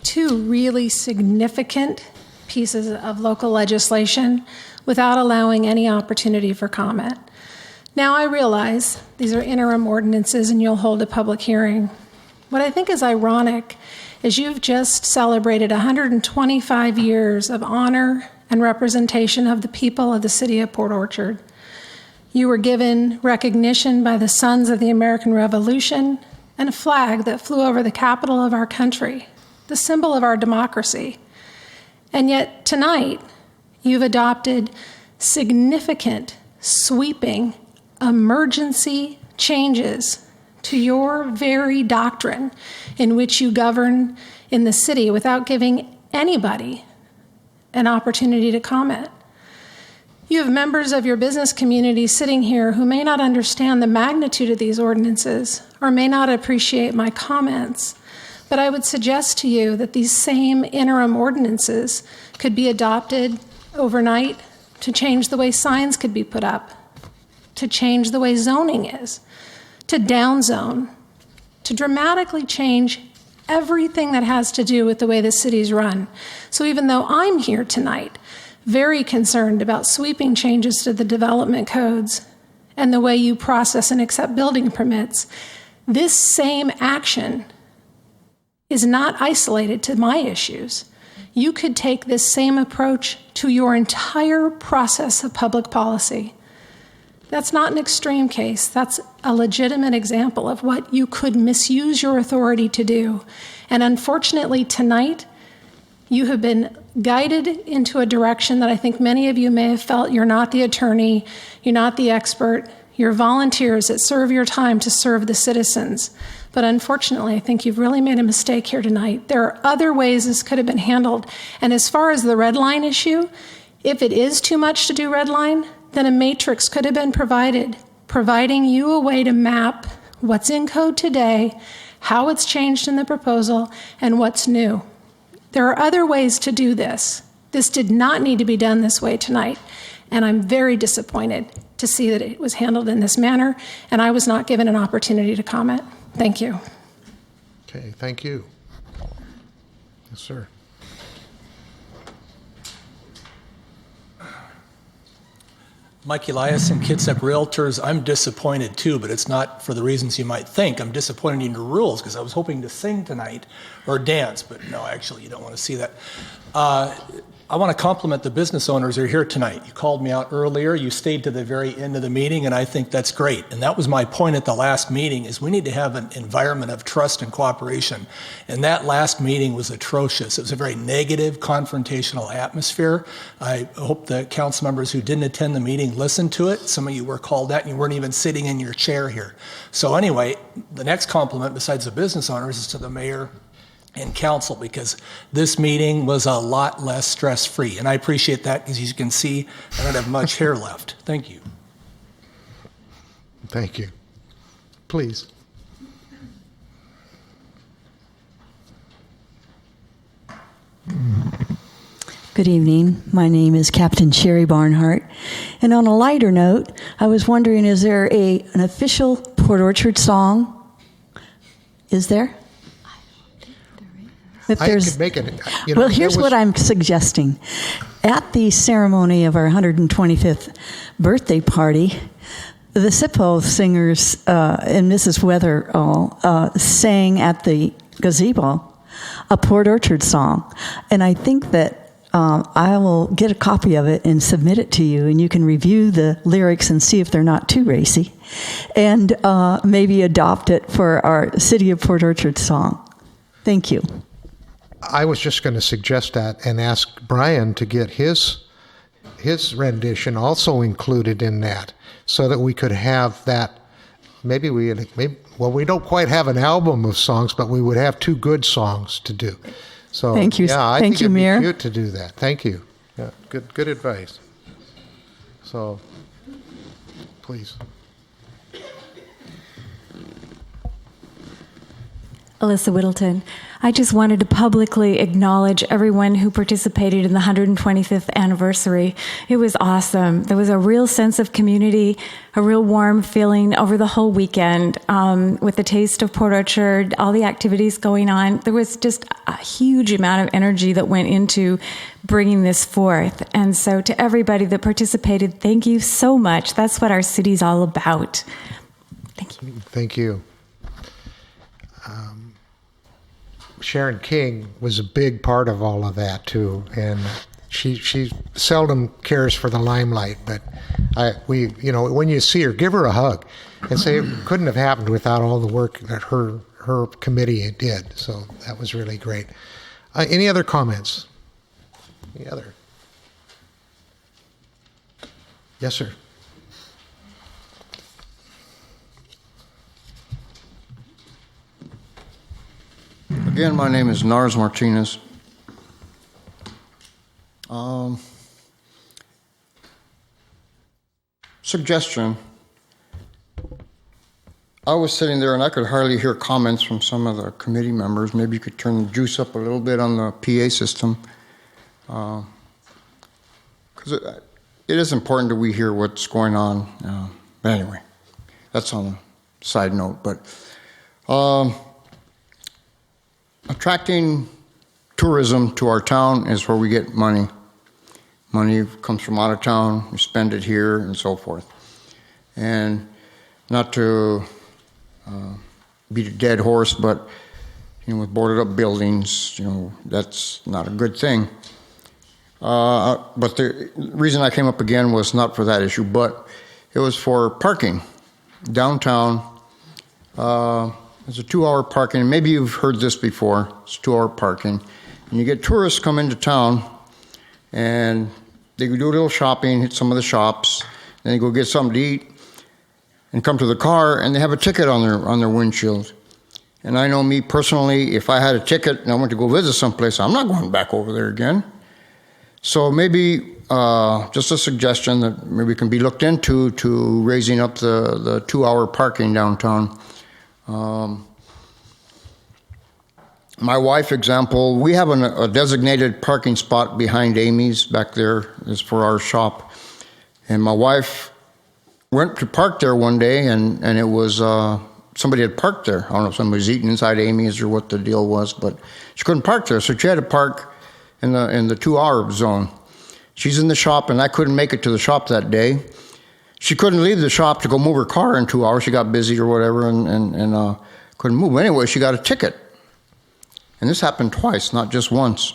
E: two really significant pieces of local legislation without allowing any opportunity for comment. Now I realize these are interim ordinances and you'll hold a public hearing. What I think is ironic is you've just celebrated 125 years of honor and representation of the people of the city of Port Orchard. You were given recognition by the Sons of the American Revolution and a flag that flew over the capital of our country, the symbol of our democracy. And yet tonight, you've adopted significant, sweeping, emergency changes to your very doctrine in which you govern in the city without giving anybody an opportunity to comment. You have members of your business community sitting here who may not understand the magnitude of these ordinances or may not appreciate my comments, but I would suggest to you that these same interim ordinances could be adopted overnight to change the way signs could be put up, to change the way zoning is, to downzone, to dramatically change everything that has to do with the way the city's run. So even though I'm here tonight, very concerned about sweeping changes to the development codes and the way you process and accept building permits, this same action is not isolated to my issues. You could take this same approach to your entire process of public policy. That's not an extreme case. That's a legitimate example of what you could misuse your authority to do. And unfortunately, tonight, you have been guided into a direction that I think many of you may have felt you're not the attorney, you're not the expert, you're volunteers that serve your time to serve the citizens. But unfortunately, I think you've really made a mistake here tonight. There are other ways this could have been handled. And as far as the red line issue, if it is too much to do red line, then a matrix could have been provided, providing you a way to map what's in code today, how it's changed in the proposal, and what's new. There are other ways to do this. This did not need to be done this way tonight, and I'm very disappointed to see that it was handled in this manner, and I was not given an opportunity to comment. Thank you.
A: Okay, thank you. Yes, sir.
U: Mike Elias and Kitsap Realtors. I'm disappointed too, but it's not for the reasons you might think. I'm disappointed in your rules because I was hoping to sing tonight or dance, but no, actually, you don't want to see that. I want to compliment the business owners who are here tonight. You called me out earlier. You stayed to the very end of the meeting, and I think that's great. And that was my point at the last meeting, is we need to have an environment of trust and cooperation. And that last meeting was atrocious. It was a very negative, confrontational atmosphere. I hope the council members who didn't attend the meeting listened to it. Some of you were called out, and you weren't even sitting in your chair here. So anyway, the next compliment, besides the business owners, is to the mayor and council, because this meeting was a lot less stress-free. And I appreciate that, because as you can see, I don't have much hair left. Thank you.
A: Thank you. Please.
G: Good evening. My name is Captain Sherry Barnhart. And on a lighter note, I was wondering, is there an official Port Orchard song? Is there? If
A: I could make it.
G: Well, here's what I'm suggesting. At the ceremony of our 125th birthday party, the SIPO singers and Mrs. Weatherall sang at the gazebo a Port Orchard song. And I think that I will get a copy of it and submit it to you, and you can review the lyrics and see if they're not too racy, and maybe adopt it for our City of Port Orchard song. Thank you.
A: I was just going to suggest that and ask Brian to get his rendition also included in that, so that we could have that. Maybe we don't quite have an album of songs, but we would have two good songs to do. So
G: thank you.
A: Yeah, I
G: thank
A: think
G: you,
A: it'd
G: Mayor.
A: be cute to do that. Thank you. Yeah, good advice. So, please.
J: Alyssa Whittleton. I just wanted to publicly acknowledge everyone who participated in the 125th anniversary. It was awesome. There was a real sense of community, a real warm feeling over the whole weekend with the Taste of Port Orchard, all the activities going on. There was just a huge amount of energy that went into bringing this forth. And so to everybody that participated, thank you so much. That's what our city's all about. Thank you.
A: Thank you. Sharon King was a big part of all of that too, and she seldom cares for the limelight. But when you see her, give her a hug and say it couldn't have happened without all the work that her committee did. So that was really great. Any other comments? Any other? Yes, sir.
L: Again, my name is Nars Martinez. Suggestion. I was sitting there and I could hardly hear comments from some of the committee members. Maybe you could turn the juice up a little bit on the PA system. Because it is important that we hear what's going on. But anyway, that's on a side note. But Attracting tourism to our town is where we get money. Money comes from out of town, we spend it here, and so forth. And not to beat a dead horse, but with boarded up buildings, that's not a good thing. But the reason I came up again was not for that issue, but it was for parking downtown. There's a 2-hour parking. Maybe you've heard this before. It's 2-hour parking. And you get tourists come into town, and they go do a little shopping, hit some of the shops, then they go get something to eat, and come to the car, and they have a ticket on their windshield. And I know me personally, if I had a ticket and I went to go visit someplace, I'm not going back over there again. So maybe just a suggestion that maybe can be looked into to raising up the 2-hour parking downtown. My wife, example, we have a designated parking spot behind Amy's back there is for our shop. And my wife went to park there one day, and it was somebody had parked there. I don't know if somebody was eating inside Amy's or what the deal was, but she couldn't park there, so she had to park in the 2-hour zone. She's in the shop, and I couldn't make it to the shop that day. She couldn't leave the shop to go move her car in 2 hours. She got busy or whatever, and couldn't move. Anyway, she got a ticket. And this happened twice, not just once.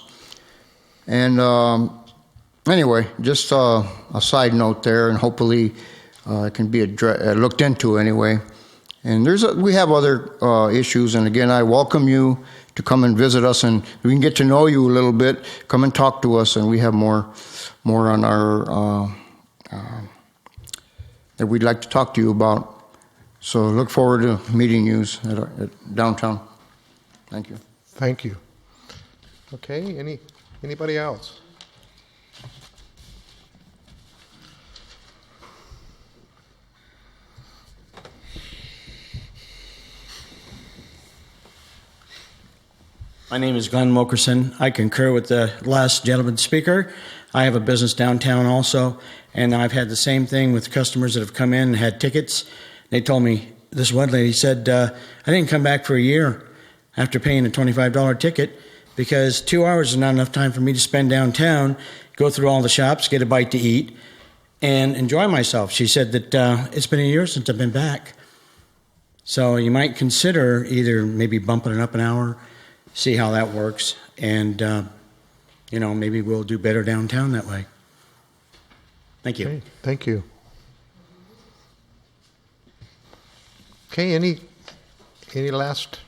L: And anyway, just a side note there, and hopefully it can be looked into anyway. And we have other issues, and again, I welcome you to come and visit us, and we can get to know you a little bit. Come and talk to us, and we have more on our that we'd like to talk to you about. So look forward to meeting you at downtown. Thank you.
A: Thank you. Okay, anybody else?
C: My name is Glenn Mokerson. I concur with the last gentleman speaker. I have a business downtown also, and I've had the same thing with customers that have come in and had tickets. They told me, this one lady said, I didn't come back for a year after paying a $25 ticket because 2 hours is not enough time for me to spend downtown, go through all the shops, get a bite to eat, and enjoy myself. She said that it's been a year since I've been back. So you might consider either maybe bumping it up an hour, see how that works, and maybe we'll do better downtown that way. Thank you.
A: Okay, thank you. Okay, any last?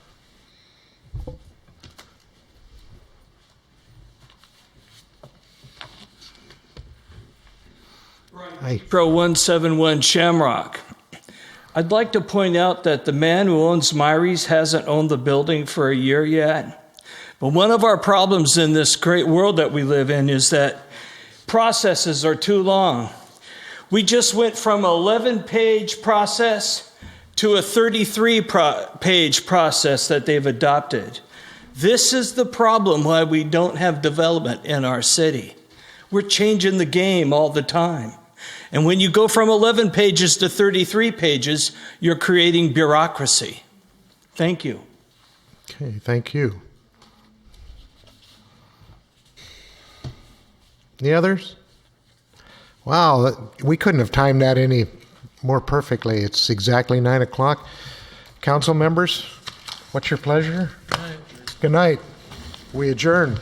K: Pro 171 Shamrock. I'd like to point out that the man who owns Myries hasn't owned the building for a year yet. But one of our problems in this great world that we live in is that processes are too long. We just went from an 11-page process to a 33-page process that they've adopted. This is the problem why we don't have development in our city. We're changing the game all the time. And when you go from 11 pages to 33 pages, you're creating bureaucracy. Thank you.
A: Okay, thank you. Any others? Wow, we couldn't have timed that any more perfectly. It's exactly 9 o'clock. Council members, what's your pleasure? Good night. We adjourn.